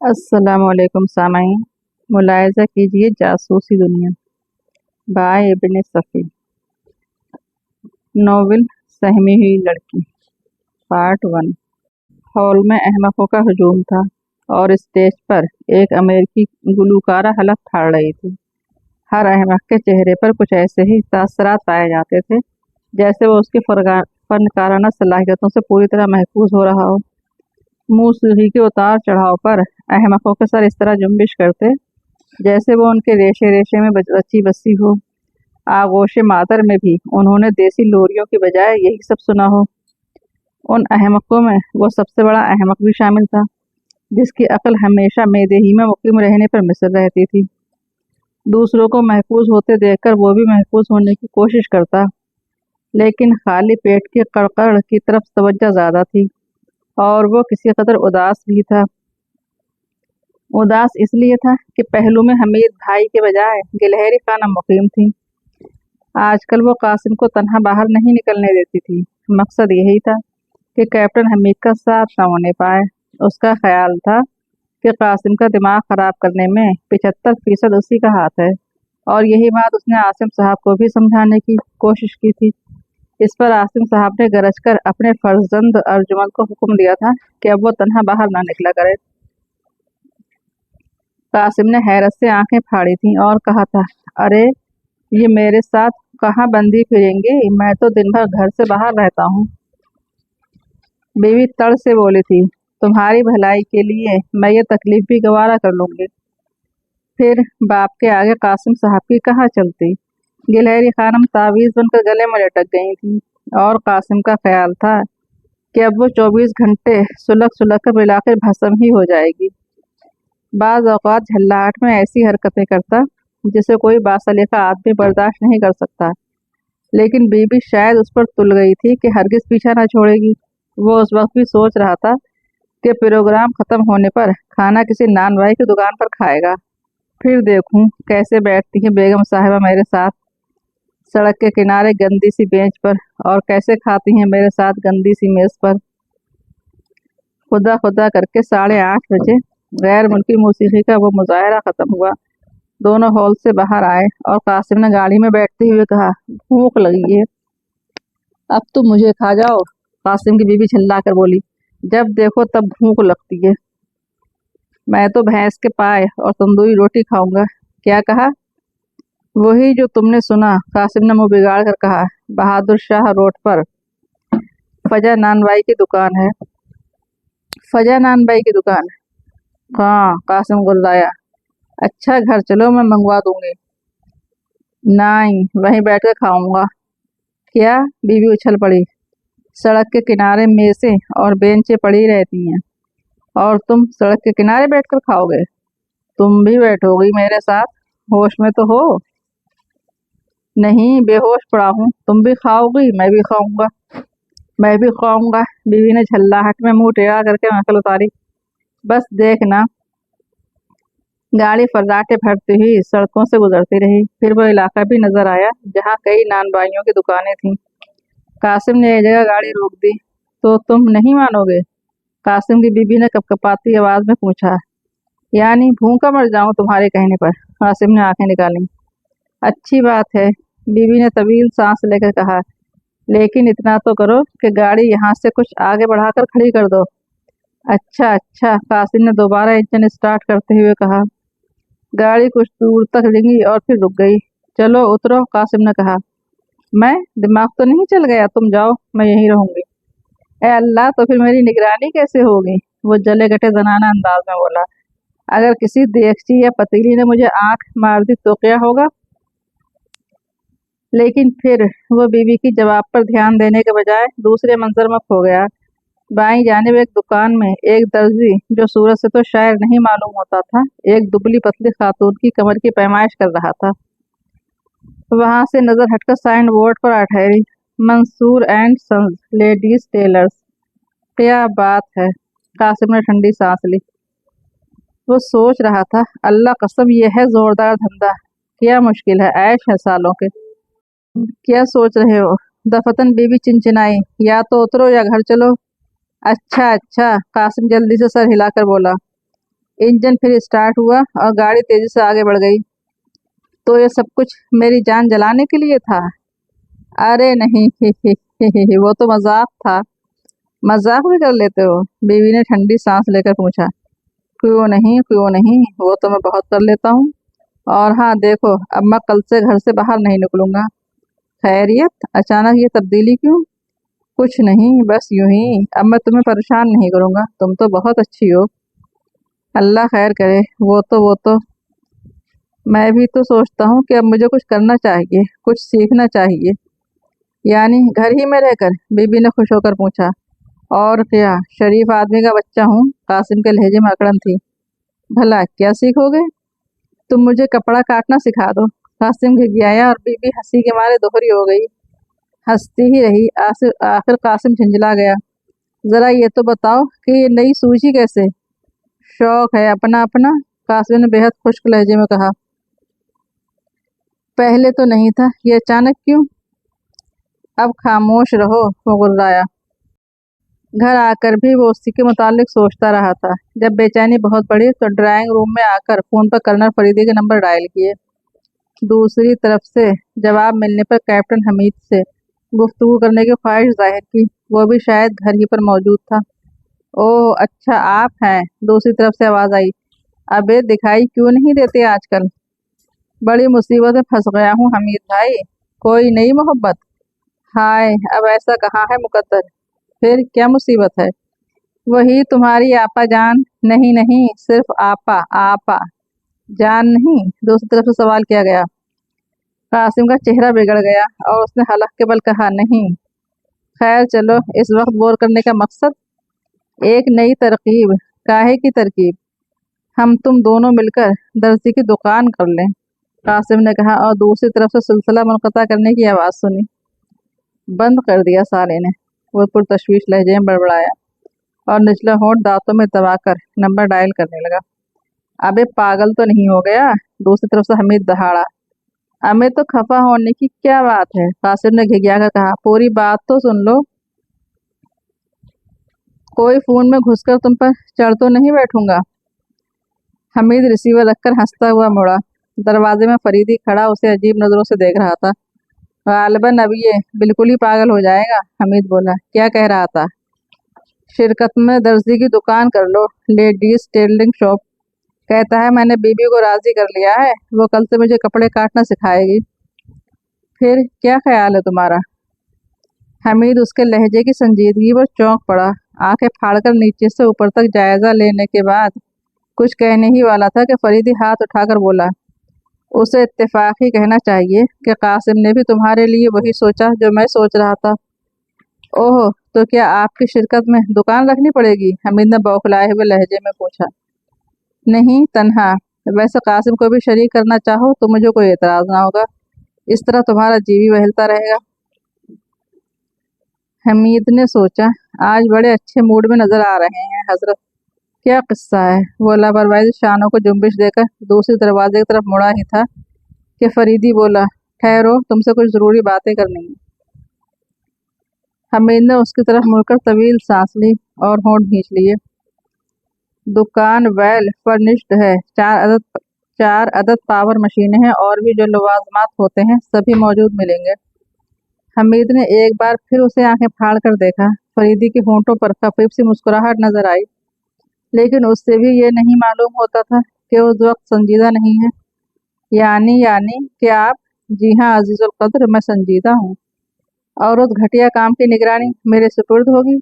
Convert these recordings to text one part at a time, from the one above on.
अस्सलाम वालेकुम सामाईन। मुलाहिज़ा कीजिए जासूसी दुनिया बाय इब्न सफ़ी। नोवेल सहमी हुई लड़की पार्ट 1। हॉल में अहमकों का हजूम था और स्टेज पर एक अमेरिकी गुलूकारा हलफ फाड़ रही थी। हर अहमक के चेहरे पर कुछ ऐसे ही तासरात पाए जाते थे जैसे वो उसकी फनकाराना सलाहियतों से पूरी तरह महफूज हो रहा हो। मूसीकी के उतार चढ़ाव पर अहमकों के सर इस तरह जुम्बिश करते जैसे वो उनके रेशे रेशे में रची बसी हो। आगोश मातर में भी उन्होंने देसी लोरियों की बजाय यही सब सुना हो। उन अहमकों में वो सबसे बड़ा अहमक भी शामिल था जिसकी अक्ल हमेशा मेदे ही में मुकीम रहने पर मिसर रहती थी। दूसरों को महफूज होते देखकर वो भी महफूज होने की कोशिश करता, लेकिन खाली पेट की कड़कड़ की तरफ तवज्जो ज़्यादा थी और वो किसी कदर उदास भी था। उदास इसलिए था कि पहलू में हमीद भाई के बजाय गिलहरी खाना मुकीम थी। आजकल वो कासिम को तन्हा बाहर नहीं निकलने देती थी। मकसद यही था कि कैप्टन हमीद का साथ न होने पाए। उसका ख्याल था कि कासिम का दिमाग खराब करने में 75% उसी का हाथ है और यही बात उसने आसिम साहब को भी समझाने की कोशिश की थी। इस पर आसिम साहब ने गरज कर अपने फर्जंद अर्जुमन को हुक्म दिया था कि अब वो तन्हा बाहर ना निकला करे। कासिम ने हैरत से आंखें फाड़ी थीं और कहा था, अरे ये मेरे साथ कहाँ बंदी फिरेंगे, मैं तो दिन भर घर से बाहर रहता हूँ। बीवी तड़ से बोली थी, तुम्हारी भलाई के लिए मैं ये तकलीफ भी गवारा कर लूंगी। फिर बाप के आगे कासिम साहब की कहाँ चलती। गिलहरी खानम तावीज़ बनकर गले में लटक गई थी और कासिम का ख्याल था कि अब वो 24 घंटे सुलग सुलग कर मिलाकर भस्म ही हो जाएगी। बाज़ औक़ात झल्लाहट में ऐसी हरकतें करता जिसे कोई बासलीका आदमी बर्दाश्त नहीं कर सकता, लेकिन बीबी शायद उस पर तुल गई थी कि हरगिज पीछा न छोड़ेगी। वो उस वक्त भी सोच रहा था कि प्रोग्राम ख़त्म होने पर खाना किसी नान भाई की दुकान पर खाएगा। फिर देखूं कैसे बैठती है बेगम साहिबा मेरे साथ सड़क के किनारे गंदी सी बेंच पर, और कैसे खाती हैं मेरे साथ गंदी सी मेज़ पर। खुदा खुदा करके 8:30 बजे गैर मुल्की मौसीकी का वो मुजाहरा ख़त्म हुआ। दोनों हॉल से बाहर आए और कासिम ने गाड़ी में बैठते हुए कहा, भूख लगी है, अब तुम मुझे खा जाओ। कासिम की बीबी चिल्ला कर बोली, जब देखो तब भूख लगती है। मैं तो भैंस के पाए और तंदूरी रोटी खाऊंगा। क्या कहा? वही जो तुमने सुना, कासिम ने मुंह बिगाड़ कर कहा। बहादुर शाह रोड पर फजा नानबाई की दुकान है। फजा नानबाई की दुकान? हाँ, कासिम गुर्राया। अच्छा घर चलो, मैं मंगवा दूंगी। नहीं, वहीं बैठ कर खाऊंगा। क्या? बीवी उछल पड़ी। सड़क के किनारे मेज़ें और बेंचें पड़ी रहती हैं और तुम सड़क के किनारे बैठकर खाओगे? तुम भी बैठोगी मेरे साथ? होश में तो हो? नहीं, बेहोश पड़ा हूँ। तुम भी खाओगी, मैं भी खाऊंगा। मैं भी खाऊंगा। बीवी ने झल्लाहट में मुंह टेढ़ा करके नकल उतारी। बस देखना। गाड़ी फर्राटे भरती हुई सड़कों से गुजरती रही। फिर वो इलाका भी नजर आया जहाँ कई नानबाइयों की दुकानें थीं। कासिम ने एक जगह गाड़ी रोक दी। तो तुम नहीं मानोगे? कासिम की बीबी ने कपकपाती आवाज में पूछा। यानी भूखा मर जाऊं तुम्हारे कहने पर? कासिम ने आंखें निकाली। अच्छी बात है, बीबी ने तवील सांस लेकर कहा, लेकिन इतना तो करो कि गाड़ी यहाँ से कुछ आगे बढ़ाकर खड़ी कर दो। अच्छा अच्छा, कासिम ने दोबारा इंजन स्टार्ट करते हुए कहा। गाड़ी कुछ दूर तक डिंगी और फिर रुक गई। चलो उतरो, कासिम ने कहा। मैं? दिमाग तो नहीं चल गया? तुम जाओ, मैं यहीं रहूंगी। ए अल्लाह, तो फिर मेरी निगरानी कैसे होगी? वो जले गटे जनाना अंदाज में बोला। अगर किसी देगची या पतीली ने मुझे आंख मार दी तो क्या होगा? लेकिन फिर वो बीवी की जवाब पर ध्यान देने के बजाय दूसरे मंजर में खो गया। बाईं जानिब एक दुकान में एक दर्जी, जो सूरत से तो शायद नहीं मालूम होता था, एक दुबली पतली खातून की कमर की पैमाइश कर रहा था। वहां से नजर हटकर साइन बोर्ड पर आ ठहरी, Mansoor and sons ladies tailors. क्या बात है, कासिम ने ठंडी सांस ली। वो सोच रहा था, अल्लाह कसम ये है जोरदार धंधा। क्या मुश्किल है, ऐश है सालों के। क्या सोच रहे हो? दफतन बीबी चिनचिनाई, या तो उतरो या घर चलो। अच्छा अच्छा, कासिम जल्दी से सर हिलाकर बोला। इंजन फिर स्टार्ट हुआ और गाड़ी तेजी से आगे बढ़ गई। तो ये सब कुछ मेरी जान जलाने के लिए था? अरे नहीं, वो तो मजाक था। मजाक भी कर लेते हो? बीवी ने ठंडी सांस लेकर पूछा। क्यों नहीं, क्यों नहीं, वो तो मैं बहुत कर लेता हूँ। और हाँ देखो, अब मैं कल से घर से बाहर नहीं निकलूंगा। खैरियत, अचानक ये तब्दीली क्यों? कुछ नहीं, बस यूं ही। अब मैं तुम्हें परेशान नहीं करूंगा, तुम तो बहुत अच्छी हो। अल्लाह खैर करे। वो तो मैं भी तो सोचता हूँ कि अब मुझे कुछ करना चाहिए, कुछ सीखना चाहिए। यानी घर ही में रहकर? बीबी ने खुश होकर पूछा। और क्या, शरीफ आदमी का बच्चा हूँ। कासिम के लहजे में अकड़न थी। भला क्या सीखोगे? तुम मुझे कपड़ा काटना सिखा दो। कासिम घिघियाया और बीबी हंसी के मारे दोहरी हो गई। हंसती ही रही। आखिर कासिम झंझला गया। जरा ये तो बताओ कि ये नई सूझी कैसे? शौक है अपना अपना, कासिम ने बेहद खुश्क लहजे में कहा। पहले तो नहीं था, ये अचानक क्यों? अब खामोश रहो, वो गुर्राया। घर आकर भी वो उसी के मुतालिक सोचता रहा था। जब बेचैनी बहुत बढ़ी तो ड्राइंग रूम में आकर फोन पर कर्नल फरीदी के नंबर डायल किए। दूसरी तरफ से जवाब मिलने पर कैप्टन हमीद से गुफ्तगू करने की ख्वाहिश जाहिर की। वो भी शायद घर ही पर मौजूद था। ओह अच्छा, आप हैं? दूसरी तरफ से आवाज आई। अबे दिखाई क्यों नहीं देते आजकल? बड़ी मुसीबत में फंस गया हूँ हमीद भाई। कोई नई मोहब्बत? हाय, अब ऐसा कहाँ है मुकद्दर। फिर क्या मुसीबत है? वही तुम्हारी आपा जान। नहीं नहीं, सिर्फ आपा। आपा जान नहीं? दूसरी तरफ से सवाल किया गया। कासिम का चेहरा बिगड़ गया और उसने हलक के बल कहा, नहीं। खैर चलो, इस वक्त बोर करने का मकसद? एक नई तरकीब। काहे की तरकीब? हम तुम दोनों मिलकर दर्जी की दुकान कर लें, कासिम ने कहा और दूसरी तरफ से सिलसिला मुनक़ता करने की आवाज़ सुनी। बंद कर दिया साले ने, वो पुरतशवीश लहजे में बड़बड़ाया और निचला होंठ दांतों में दबाकर नंबर डायल करने लगा। अबे पागल तो नहीं हो गया? दूसरी तरफ से हमीद दहाड़ा। हमें तो खफा होने की क्या बात है, कासिम ने घिघिया कर कहा। पूरी बात तो सुन लो। कोई फोन में घुसकर तुम पर चढ़ तो नहीं बैठूंगा? हमीद रिसीवर रखकर हंसता हुआ मुड़ा। दरवाजे में फरीदी खड़ा उसे अजीब नजरों से देख रहा था। गालिबन अब ये बिल्कुल ही पागल हो जाएगा, हमीद बोला। क्या कह रहा था? शिरकत में दर्जी की दुकान कर लो, लेडीज टेलरिंग शॉप। कहता है मैंने बीबी को राजी कर लिया है, वो कल से मुझे कपड़े काटना सिखाएगी। फिर क्या ख्याल है तुम्हारा? हमीद उसके लहजे की संजीदगी पर चौंक पड़ा। आंखें फाड़कर नीचे से ऊपर तक जायजा लेने के बाद कुछ कहने ही वाला था कि फरीदी हाथ उठाकर बोला। उसे इत्तेफाक ही कहना चाहिए कि कासिम ने भी तुम्हारे लिए वही सोचा जो मैं सोच रहा था। ओह, तो क्या आपकी शिरकत में दुकान रखनी पड़ेगी? हमीद ने बौखलाए हुए लहजे में पूछा। नहीं, तन्हा। वैसे कासिम को भी शरीक करना चाहो तो मुझे कोई एतराज ना होगा। इस तरह तुम्हारा जी भी बहलता रहेगा। हमीद ने सोचा, आज बड़े अच्छे मूड में नजर आ रहे हैं हजरत। क्या किस्सा है? वो लापरवाही से शानों को जुम्बिश देकर दूसरे दरवाजे की तरफ मुड़ा ही था कि फरीदी बोला, ठहरो, तुमसे कुछ जरूरी बातें करनी है। हमीद ने उसकी तरफ मुड़कर तवील सांस ली और होंठ भींच लिए। दुकान वेल फर्निश्ड है। चार अदद पावर मशीनें हैं और भी जो लवाजमात होते हैं सभी मौजूद मिलेंगे। हमीद ने एक बार फिर उसे आंखें फाड़ कर देखा। फरीदी के होंठों पर खफीफ सी मुस्कुराहट नजर आई, लेकिन उससे भी ये नहीं मालूम होता था कि उस वक्त संजीदा नहीं है। यानी कि आप? जी हाँ अजीजुल कद्र, मैं संजीदा हूँ और उस घटिया काम की निगरानी मेरे सुपुर्द होगी।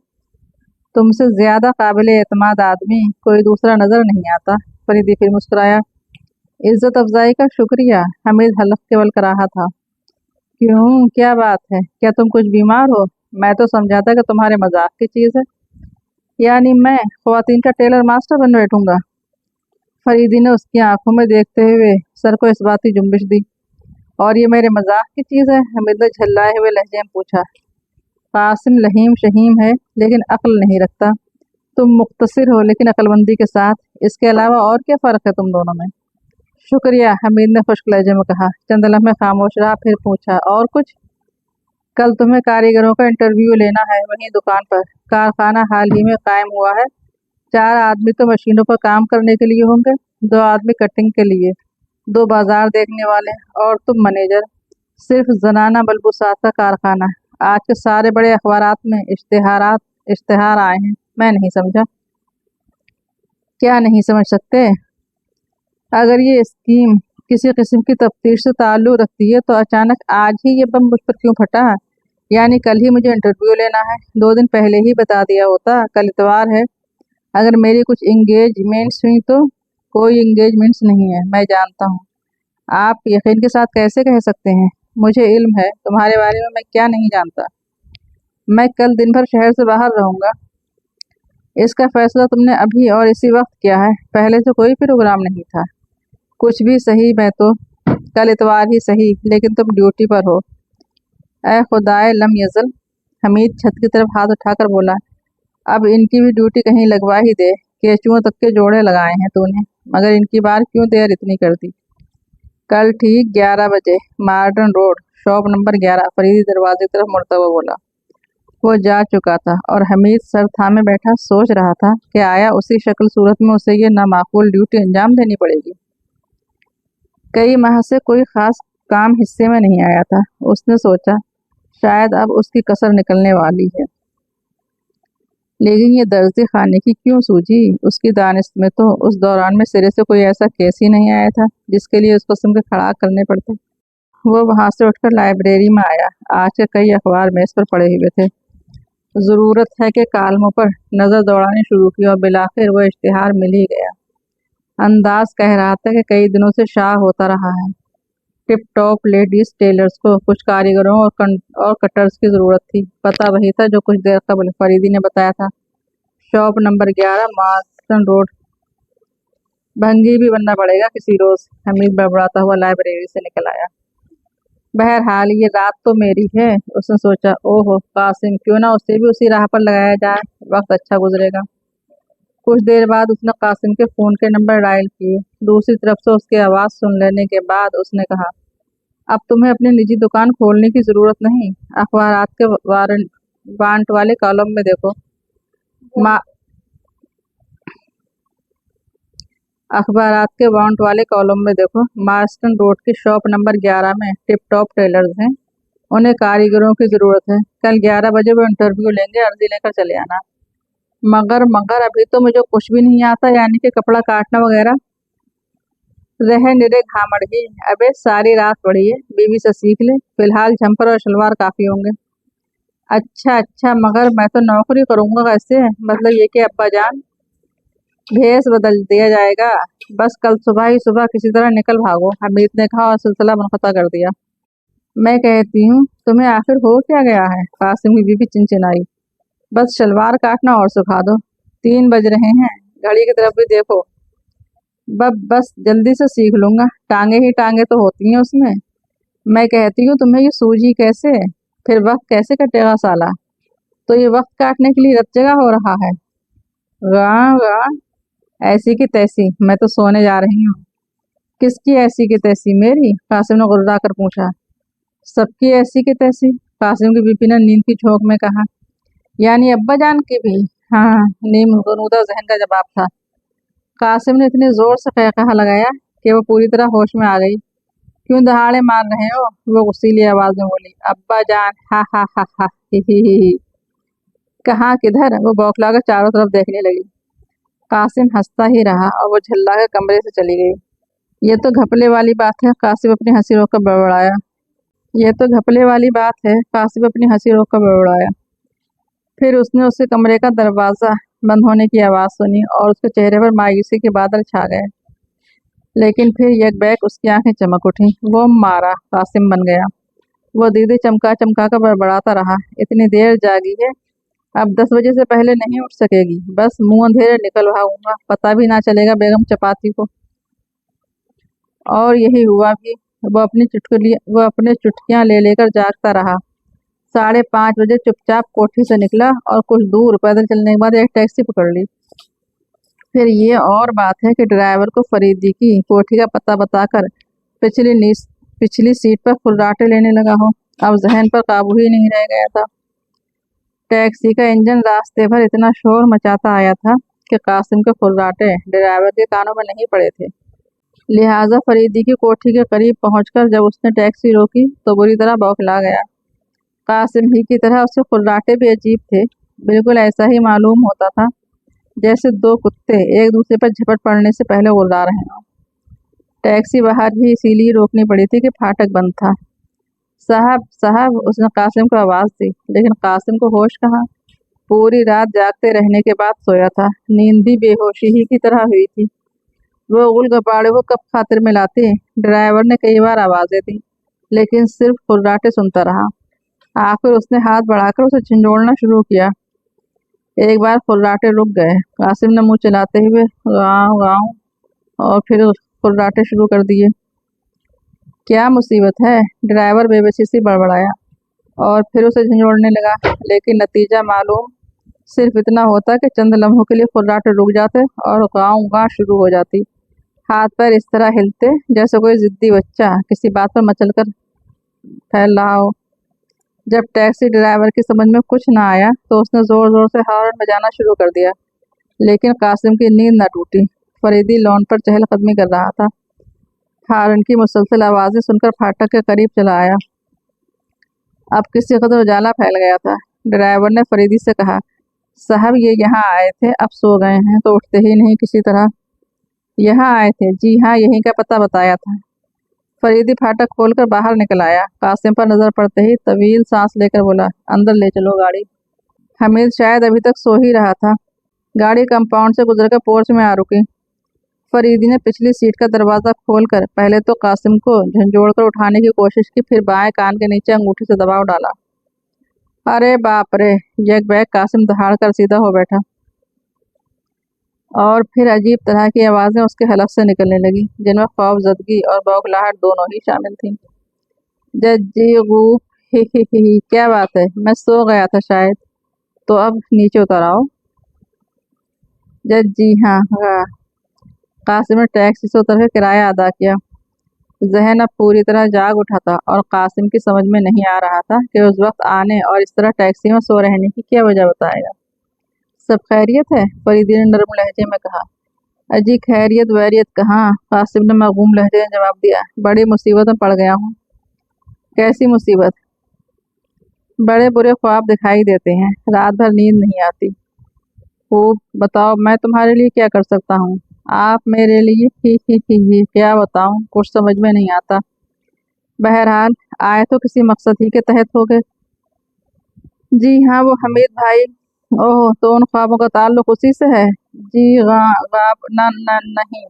तुमसे ज्यादा काबिल एतमाद आदमी कोई दूसरा नजर नहीं आता। फरीदी फिर मुस्कुराया। इज्जत अफजाई का शुक्रिया, हमीद हल्फ के बल कर रहा था। क्यों, क्या बात है? क्या तुम कुछ बीमार हो? मैं तो समझा था कि तुम्हारे मजाक की चीज है। यानी मैं ख्वातीन का टेलर मास्टर बन बैठूंगा? फरीदी ने उसकी आंखों में देखते हुए सर को इस बात की जुम्बिश दी। और ये मेरे मजाक की चीज है? हमीद ने झल्लाए हुए लहजे में पूछा। कासिम लहीम शहीम है लेकिन अक्ल नहीं रखता। तुम मुख्तसिर हो लेकिन अक्लमंदी के साथ। इसके अलावा और क्या फर्क है तुम दोनों में? शुक्रिया, हमीद ने खुश्क लहजे में कहा। चंद लम्हे खामोश रहा, फिर पूछा, और कुछ? कल तुम्हें कारीगरों का इंटरव्यू लेना है वहीं दुकान पर। कारखाना हाल ही में कायम हुआ है, 4 आदमी तो मशीनों पर काम करने के लिए होंगे, 2 आदमी कटिंग के लिए, 2 बाजार देखने वाले और तुम मैनेजर। सिर्फ जनाना बलबूसात का कारखाना। आज के सारे बड़े अखबारात में इश्तेहार आए हैं। मैं नहीं समझा। क्या नहीं समझ सकते? अगर ये स्कीम किसी किस्म की तफ्तीश से ताल्लुक रखती है तो अचानक आज ही ये बम मुझ पर क्यों फटा? यानी कल ही मुझे इंटरव्यू लेना है, 2 दिन पहले ही बता दिया होता। कल इतवार है, अगर मेरी कुछ इंगेजमेंट्स हुई तो। कोई इंगेजमेंट्स नहीं है, मैं जानता हूँ। आप यकीन के साथ कैसे कह सकते हैं? मुझे इल्म है तुम्हारे बारे में, मैं क्या नहीं जानता। मैं कल दिन भर शहर से बाहर रहूँगा। इसका फैसला तुमने अभी और इसी वक्त किया है, पहले से कोई प्रोग्राम नहीं था। कुछ भी सही, मैं तो कल इतवार ही सही, लेकिन तुम ड्यूटी पर हो। ऐ खुदाए लम यज़ल, हमीद छत की तरफ हाथ उठाकर बोला। अब इनकी भी ड्यूटी कहीं लगवा ही दे। केचुओं तक के जोड़े लगाए हैं तूने, मगर इनकी बार क्यों देर इतनी कर दी? कल ठीक 11 बजे, Marton road, shop number 11, Faridi दरवाजे की तरफ मुड़ता हुआ बोला। वो जा चुका था और हमीद सर थामे बैठा सोच रहा था कि आया उसी शक्ल सूरत में उसे ये नामाकूल ड्यूटी अंजाम देनी पड़ेगी। कई माह से कोई खास काम हिस्से में नहीं आया था। उसने सोचा शायद अब उसकी कसर निकलने वाली है, लेकिन ये दर्जी खाने की क्यों सूझी? उसकी दानिश में तो उस दौरान में सिरे से कोई ऐसा केस ही नहीं आया था जिसके लिए उस किस्म के खड़ाक करने पड़ते। वो वहां से उठकर लाइब्रेरी में आया। आज के कई अखबार मेज पर पड़े हुए थे। ज़रूरत है कि कालमों पर नज़र दौड़ानी शुरू की और बिलाखिर वो इश्तिहार मिल ही गया। अंदाज कह रहा था कि कई दिनों से शाह होता रहा है। टिप टॉप लेडीज टेलर्स को कुछ कारीगरों और कटर्स की ज़रूरत थी। पता वही था जो कुछ देर कबल फरीदी ने बताया था, शॉप नंबर 11, मार्टन रोड। भंगी भी बनना पड़ेगा किसी रोज़। हमीद बड़बड़ाता हुआ लाइब्रेरी से निकल आया। बहरहाल ये रात तो मेरी है, उसने सोचा। ओहो कासिम, क्यों ना उसे भी उसी राह पर लगाया जाए, वक्त अच्छा गुजरेगा। कुछ देर बाद उसने कासिम के फ़ोन के नंबर डायल किए। दूसरी तरफ से उसकी आवाज़ सुन लेने के बाद उसने कहा, अब तुम्हें अपनी निजी दुकान खोलने की ज़रूरत नहीं। अखबारात के वांट वाले कॉलम में देखो। मा अखबारात के वांट वाले कॉलम में देखो, मार्स्टन रोड की शॉप नंबर 11 में टिप टॉप टेलर्स हैं। उन्हें कारीगरों की ज़रूरत है। कल 11 बजे वो इंटरव्यू लेंगे, अर्जी लेकर चले आना। मगर अभी तो मुझे कुछ भी नहीं आता, यानी कि कपड़ा काटना वगैरह। रह निरे घामड़गी, अबे सारी रात पड़ी है, बीवी से सीख ले। फिलहाल झंपर और शलवार काफ़ी होंगे। अच्छा, मगर मैं तो नौकरी करूँगा कैसे? मतलब ये कि अब्बा जान, भेस बदल दिया जाएगा। बस कल सुबह ही सुबह किसी तरह निकल भागो, हमीद ने कहा और सिलसिला मुनक़ता कर दिया। मैं कहती हूँ तुम्हें आखिर हो क्या गया है? कासिम की बीवी चिनचिनाई। बस शलवार काटना और सिखा दो। 3 बज रहे हैं, घड़ी की तरफ भी देखो। बस जल्दी से सीख लूंगा, टांगे ही टांगे तो होती हैं उसमें। मैं कहती हूँ तुम्हें ये सूझी कैसे? फिर वक्त कैसे कटेगा साला? तो ये वक्त काटने के लिए रत जगह हो रहा है। गाँ गाँ, ऐसी की तैसी, मैं तो सोने जा रही हूँ। किसकी ऐसी की तैसी? मेरी? कासिम ने गुर्रा कर पूछा। सबकी ऐसी की तैसी, कासिम की बीबी ने नींद की झोंक में कहा। यानी अब्बा जान की भी? हाँ, नीम गनूदा जहन का जवाब था। कासिम ने इतनी जोर से कहा लगाया कि वो पूरी तरह होश में आ गई। क्यों दहाड़े मार रहे हो? वो गुस्सीली आवाज में बोली। अब्बा जान, हा ही। कहाँ किधर? वो बौखला कर चारों तरफ देखने लगी। कासिम हंसता ही रहा और वो झल्ला कर कमरे से चली गई। ये तो घपले वाली बात है, कासिम अपनी हंसी रोक कर बड़बड़ाया। ये तो घपले वाली बात है, कासिम अपनी हंसी रोक कर बड़बड़ाया। फिर उसने उसके कमरे का दरवाज़ा बंद होने की आवाज़ सुनी और उसके चेहरे पर मायूसी के बादल छा गए। लेकिन फिर यकबैक उसकी आंखें चमक उठी। वो मारा कासिम बन गया। वो दीदी चमका चमका कर बड़बड़ाता रहा। इतनी देर जागी है, अब 10 बजे से पहले नहीं उठ सकेगी। बस मुंह अंधेरे निकल भागूंगा, पता भी ना चलेगा बेगम चपाती को। और यही हुआ भी। वो अपने चुटकियां ले लेकर जागता रहा। 5:30 बजे चुपचाप कोठी से निकला और कुछ दूर पैदल चलने के बाद एक टैक्सी पकड़ ली। फिर ये और बात है कि ड्राइवर को फरीदी की कोठी का पता बताकर पिछली सीट पर फुर्राटे लेने लगा हो। अब जहन पर काबू ही नहीं रह गया था। टैक्सी का इंजन रास्ते भर इतना शोर मचाता आया था कि कासिम के फुर्राटे ड्राइवर के कानों में नहीं पड़े थे। लिहाजा फरीदी की कोठी के करीब पहुंचकर जब उसने टैक्सी रोकी तो बुरी तरह बौखला गया। कासिम ही की तरह उसके फुर्राटे भी अजीब थे। बिल्कुल ऐसा ही मालूम होता था जैसे दो कुत्ते एक दूसरे पर झपट पड़ने से पहले गुर्रा रहे हों। टैक्सी बाहर भी इसीलिए रोकनी पड़ी थी कि फाटक बंद था। साहब साहब, उसने कासिम को आवाज़ दी, लेकिन कासिम को होश कहाँ। पूरी रात जागते रहने के बाद सोया था, नींद भी बेहोशी ही की तरह हुई थी। वो उल गपाड़े को कब खातिर में लाते। ड्राइवर ने कई बार आवाज़ें दी, लेकिन सिर्फ फुर्राटे सुनता रहा। आखिर उसने हाथ बढ़ाकर उसे झंझोड़ना शुरू किया। एक बार फुर्राटे रुक गए। कासिम ने मुंह चलाते हुए गाँव गाँव और फिर फुर्राटे शुरू कर दिए। क्या मुसीबत है, ड्राइवर बेबसी से बड़बड़ाया और फिर उसे झंझोड़ने लगा, लेकिन नतीजा मालूम सिर्फ इतना होता कि चंद लम्हों के लिए फुर्राटे रुक जाते और गाँव गाँव शुरू हो जाती। हाथ पैर इस तरह हिलते जैसे कोई जिद्दी बच्चा किसी बात पर मचलकर फैल रहा हो। जब टैक्सी ड्राइवर की समझ में कुछ ना आया तो उसने ज़ोर ज़ोर से हॉर्न बजाना शुरू कर दिया, लेकिन कासिम की नींद न टूटी। फरीदी लॉन पर चहलकदमी कर रहा था। हॉर्न की मुसलसल आवाज़ें सुनकर फाटक के करीब चला आया। अब किसी कदर उजाला फैल गया था। ड्राइवर ने फरीदी से कहा, साहब ये यहाँ आए थे, अब सो गए हैं तो उठते ही नहीं किसी तरह। यहाँ आए थे? जी हाँ, यहीं का पता बताया था। फरीदी फाटक खोलकर बाहर निकल आया। कासिम पर नजर पड़ते ही तवील सांस लेकर बोला, अंदर ले चलो गाड़ी। हमीद शायद अभी तक सो ही रहा था। गाड़ी कंपाउंड से गुजरकर पोर्च में आ रुकी। फरीदी ने पिछली सीट का दरवाज़ा खोलकर पहले तो कासिम को झंझोड़कर उठाने की कोशिश की, फिर बाएं कान के नीचे अंगूठी से दबाव डाला। अरे बाप रे! यक बैग कासिम दहाड़ कर सीधा हो बैठा और फिर अजीब तरह की आवाज़ें उसके हलक से निकलने लगी, जिनमें खौफजदगी और बौखलाहट दोनों ही शामिल थीं। जज्जी गू, ही, क्या बात है, मैं सो गया था शायद, तो अब नीचे उतर आओ। जज्जी हाँ हाँ। कासिम ने टैक्सी से उतरकर किराया अदा किया। जहन अब पूरी तरह जाग उठा था और कासिम की समझ में नहीं आ रहा था कि उस वक्त आने और इस तरह टैक्सी में सो रहने की क्या वजह बताएगा। सब खैरियत है? फरीदी ने नरम लहजे में कहा। अजी खैरियत वैरियत कहाँ, कासिम ने मगूम लहजे में जवाब दिया। बड़ी मुसीबत में पड़ गया हूँ। कैसी मुसीबत? बड़े बुरे ख्वाब दिखाई देते हैं, रात भर नींद नहीं आती। खूब, बताओ मैं तुम्हारे लिए क्या कर सकता हूँ। आप मेरे लिए? ही, क्या बताऊँ, कुछ समझ में नहीं आता। बहरहाल आए तो किसी मकसद ही के तहत हो गए। जी हाँ, वो हमीद भाई। ओह, तो उन ख्वाबों का ताल्लुक उसी से है? जी गाब नहीं,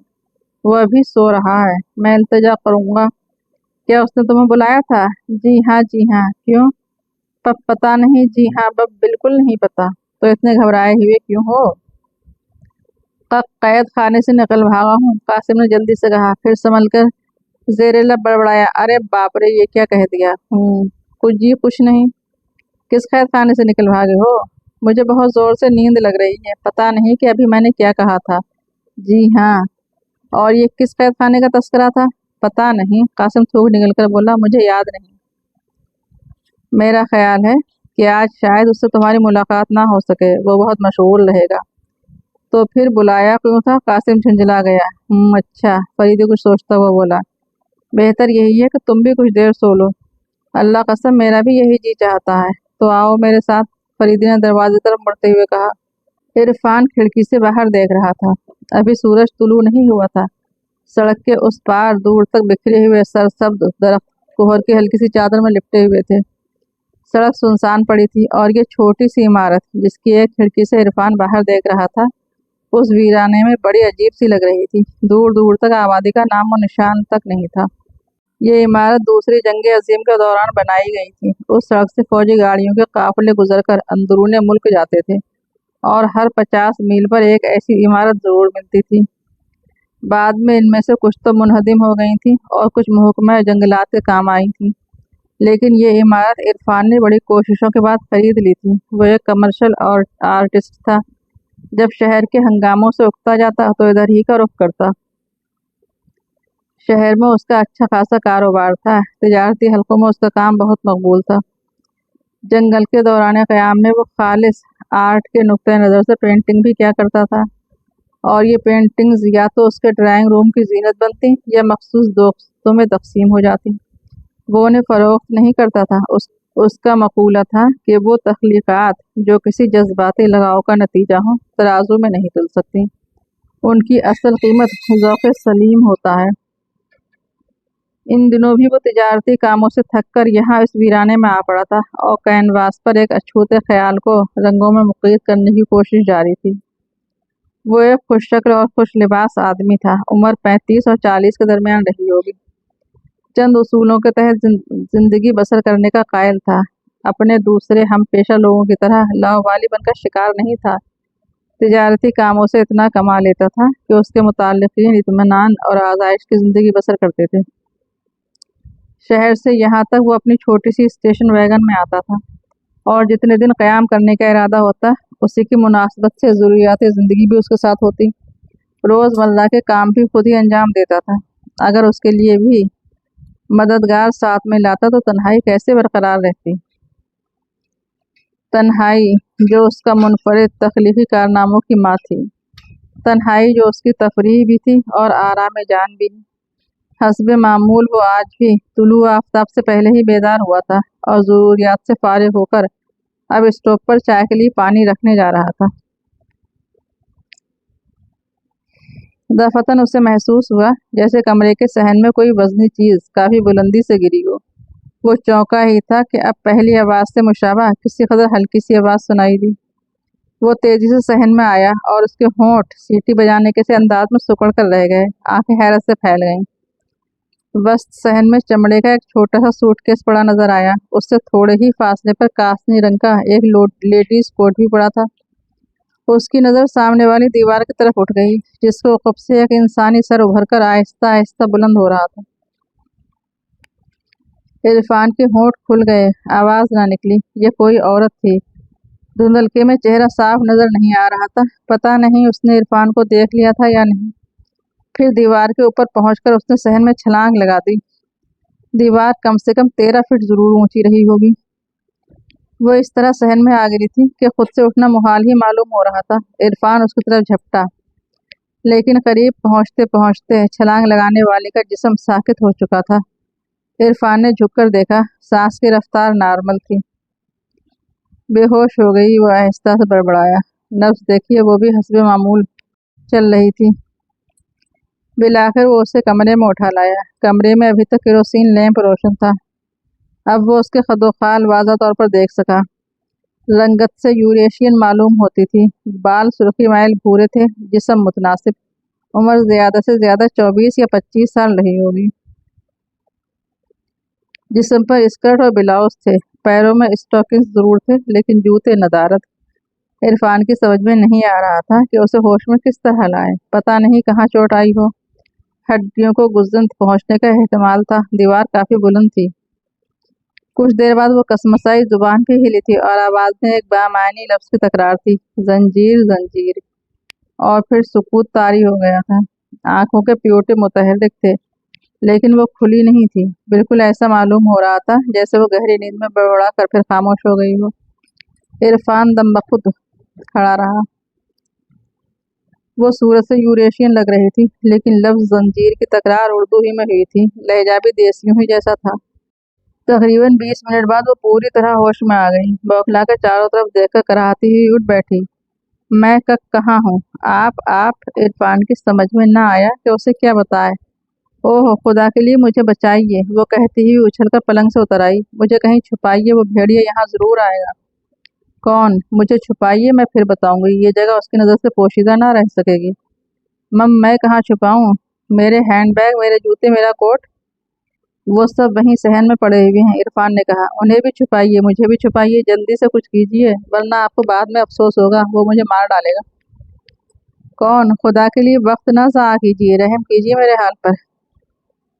वो अभी सो रहा है। मैं इल्तिजा करूँगा। क्या उसने तुम्हें बुलाया था? जी हाँ जी हाँ। क्यों? पता नहीं। जी हाँ, बिल्कुल नहीं पता। तो इतने घबराए हुए क्यों हो? कैद खाने से निकल भागा हूँ, कासिम ने जल्दी से कहा, फिर संभल कर जेरे लब बड़बड़ाया। अरे बाप रे, ये क्या कह दिया। कुछ जी कुछ नहीं। किस कैद खाने से निकल भागे हो? मुझे बहुत जोर से नींद लग रही है, पता नहीं कि अभी मैंने क्या कहा था। जी हाँ। और ये किस कैद खाने का तस्करा था? पता नहीं, कासिम थूक निकल कर बोला, मुझे याद नहीं। मेरा ख्याल है कि आज शायद उससे तुम्हारी मुलाकात ना हो सके, वो बहुत मशगूल रहेगा। तो फिर बुलाया क्यों था? कासिम झुंझला गया। अच्छा, फरीदी कुछ सोचता हुआ बोला, बेहतर यही है कि तुम भी कुछ देर सो लो। अल्लाह कसम, मेरा भी यही जी चाहता है। तो आओ मेरे साथ, फरीदी ने दरवाजे तरफ मुड़ते हुए कहा। इरफान खिड़की से बाहर देख रहा था। अभी सूरज तुलू नहीं हुआ था। सड़क के उस पार दूर तक बिखरे हुए सरसब्ज दरख्त कोहर की हल्की सी चादर में लिपटे हुए थे। सड़क सुनसान पड़ी थी और ये छोटी सी इमारत जिसकी एक खिड़की से इरफान बाहर देख रहा था, उस वीराने में बड़ी अजीब सी लग रही थी। दूर दूर तक आबादी का नामो निशान तक नहीं था। ये इमारत दूसरी जंग अजीम के दौरान बनाई गई थी। उस सड़क से फौजी गाड़ियों के काफिले गुजरकर अंदरूने मुल्क जाते थे और हर 50 मील पर एक ऐसी इमारत जरूर मिलती थी। बाद में इनमें से कुछ तो मुनहदिम हो गई थी और कुछ महकमा जंगलात के काम आई थी, लेकिन ये इमारत इरफान ने बड़ी कोशिशों के बाद खरीद ली थी। वो एक कमर्शियल और आर्टिस्ट था। जब शहर के हंगामों से उकता जाता तो इधर ही का रुख करता। शहर में उसका अच्छा खासा कारोबार था। तिजारती हलकों में उसका काम बहुत मकबूल था। जंगल के दौरान क़याम में वो खालिस आर्ट के नुक्ते नज़र से पेंटिंग भी क्या करता था। اور یہ پینٹنگز یا تو اس کے ڈرائنگ روم کی زینت بنتی یا مخصوص دوستوں میں تقسیم ہو جاتی۔ وہ انہیں فروخت نہیں کرتا تھا، اس کا مقولہ تھا کہ وہ تخلیقات جو کسی جذباتی لگاؤ کا نتیجہ ہوں ترازو میں نہیں تل سکتی، ان کی اصل قیمت ذوق سلیم ہوتا ہے۔ ان دنوں بھی وہ تجارتی کاموں سے تھک کر یہاں اس ویرانے میں آ پڑا تھا اور کینواس پر ایک اچھوتے خیال کو رنگوں میں مقید کرنے کی کوشش جاری تھی۔ وہ ایک خوش شکل اور خوش لباس آدمی تھا، عمر 35 اور 40 کے درمیان رہی ہوگی۔ چند اصولوں کے تحت زندگی بسر کرنے کا قائل تھا، اپنے دوسرے ہم پیشہ لوگوں کی طرح لاوالی بن کر شکار نہیں تھا۔ تجارتی کاموں سے اتنا کما لیتا تھا کہ اس کے متعلقین اطمینان اور آسائش کی زندگی بسر کرتے تھے۔ شہر سے یہاں تک وہ اپنی چھوٹی سی اسٹیشن ویگن میں آتا تھا، اور جتنے دن قیام کرنے کا ارادہ ہوتا اسی کی مناسبت سے ضروریات زندگی بھی اس کے ساتھ ہوتی۔ روز مرہ کے کام بھی خود ہی انجام دیتا تھا۔ اگر اس کے لیے بھی مددگار ساتھ میں لاتا تو تنہائی کیسے برقرار رہتی؟ تنہائی جو اس کا منفرد تخلیقی کارناموں کی ماں تھی، تنہائی جو اس کی تفریح بھی تھی اور آرام جان بھی۔ حسب معمول وہ آج بھی طلوع آفتاب سے پہلے ہی بیدار ہوا تھا اور ضروریات سے فارغ ہو کر اب اسٹوو پر چائے کے لیے پانی رکھنے جا رہا تھا۔ دفعتاً اسے محسوس ہوا جیسے کمرے کے صحن میں کوئی وزنی چیز کافی بلندی سے گری ہو۔ وہ چونکا ہی تھا کہ اب پہلی آواز سے مشابہ کسی قدر ہلکی سی آواز سنائی دی۔ وہ تیزی سے صحن میں آیا اور اس کے ہونٹ سیٹی بجانے کے سے انداز میں سکڑ کر رہ گئے، آنکھیں حیرت سے پھیل گئیں۔ وسط صحن میں چمڑے کا ایک چھوٹا سا سوٹ کیس پڑا نظر آیا، اس سے تھوڑے ہی فاصلے پر کاسنی رنگ کا ایک لیڈیز کوٹ بھی پڑا تھا۔ اس کی نظر سامنے والی دیوار کی طرف اٹھ گئی، جس کو قب سے ایک انسانی سر ابھر کر آہستہ آہستہ بلند ہو رہا تھا۔ عرفان کے ہونٹ کھل گئے، آواز نہ نکلی۔ یہ کوئی عورت تھی، دھندلکے میں چہرہ صاف نظر نہیں آ رہا تھا۔ پتہ نہیں اس نے عرفان کو دیکھ لیا تھا یا نہیں۔ پھر دیوار کے اوپر پہنچ کر اس نے صحن میں چھلانگ لگا دی۔ دیوار کم سے کم 13 فٹ ضرور اونچی رہی ہوگی۔ وہ اس طرح صحن میں آ گئی تھی کہ خود سے اٹھنا محال ہی معلوم ہو رہا تھا۔ عرفان اس کی طرف جھپٹا، لیکن قریب پہنچتے پہنچتے چھلانگ لگانے والے کا جسم ساکت ہو چکا تھا۔ عرفان نے جھک کر دیکھا، سانس کی رفتار نارمل تھی۔ بے ہوش ہو گئی، وہ آہستہ سے بڑبڑایا۔ نبض دیکھیے، وہ بھی حسب معمول چل رہی تھی۔ بالآخر وہ اسے کمرے میں اٹھا لایا۔ کمرے میں ابھی تک کیروسین لیمپ روشن تھا۔ اب وہ اس کے خد و خال واضح طور پر دیکھ سکا۔ رنگت سے یوریشین معلوم ہوتی تھی، بال سرخی مائل بھورے تھے، جسم متناسب، عمر زیادہ سے زیادہ 24 یا 25 سال رہی ہوگی۔ جسم پر اسکرٹ اور بلاؤز تھے، پیروں میں اسٹاکنگز ضرور تھے لیکن جوتے ندارد۔ عرفان کی سمجھ میں نہیں آ رہا تھا کہ اسے ہوش میں کس طرح لائے، پتہ نہیں کہاں چوٹ آئی ہو۔ ہڈیوں کو گزند پہنچنے کا احتمال تھا۔ دیوار کافی بلند تھی۔ کچھ دیر بعد وہ کسمسائی زبان بھی ہلی تھی اور آواز میں ایک بامعنی لفظ کی تکرار تھی، زنجیر زنجیر، اور پھر سکوت طاری ہو گیا تھا۔ آنکھوں کے پیوٹے متحرک تھے لیکن وہ کھلی نہیں تھی، بالکل ایسا معلوم ہو رہا تھا جیسے وہ گہری نیند میں بڑبڑا کر پھر خاموش ہو گئی ہو۔ عرفان دم بخود کھڑا رہا۔ وہ صورت سے یوریشین لگ رہی تھی لیکن لفظ زنجیر کی تکرار اردو ہی میں ہوئی تھی، لہجہ بھی دیسیوں ہی جیسا تھا۔ تقریباً 20 منٹ بعد وہ پوری طرح ہوش میں آ گئی، بوکھلا کر چاروں طرف دیکھ کر کراہتی ہوئی اٹھ بیٹھی۔ میں کہاں ہوں؟ آپ عرفان کی سمجھ میں نہ آیا کہ اسے کیا بتائے۔ اوہ خدا کے لیے مجھے بچائیے، وہ کہتی ہوئی اچھل کر پلنگ سے اتر آئی۔ مجھے کہیں چھپائیے، وہ بھیڑیا یہاں ضرور آئے گا۔ کون؟ مجھے چھپائیے، میں پھر بتاؤں گی۔ یہ جگہ اس کی نظر سے پوشیدہ نہ رہ سکے گی۔ میں کہاں چھپاؤں؟ میرے ہینڈ بیگ، میرے جوتے، میرا کوٹ، وہ سب وہیں صحن میں پڑے ہوئے ہیں، عرفان نے کہا۔ انہیں بھی چھپائیے، مجھے بھی چھپائیے، جلدی سے کچھ کیجیے ورنہ آپ کو بعد میں افسوس ہوگا، وہ مجھے مار ڈالے گا۔ کون؟ خدا کے لیے وقت نہ ضائع کیجیے، رحم کیجیے میرے حال پر۔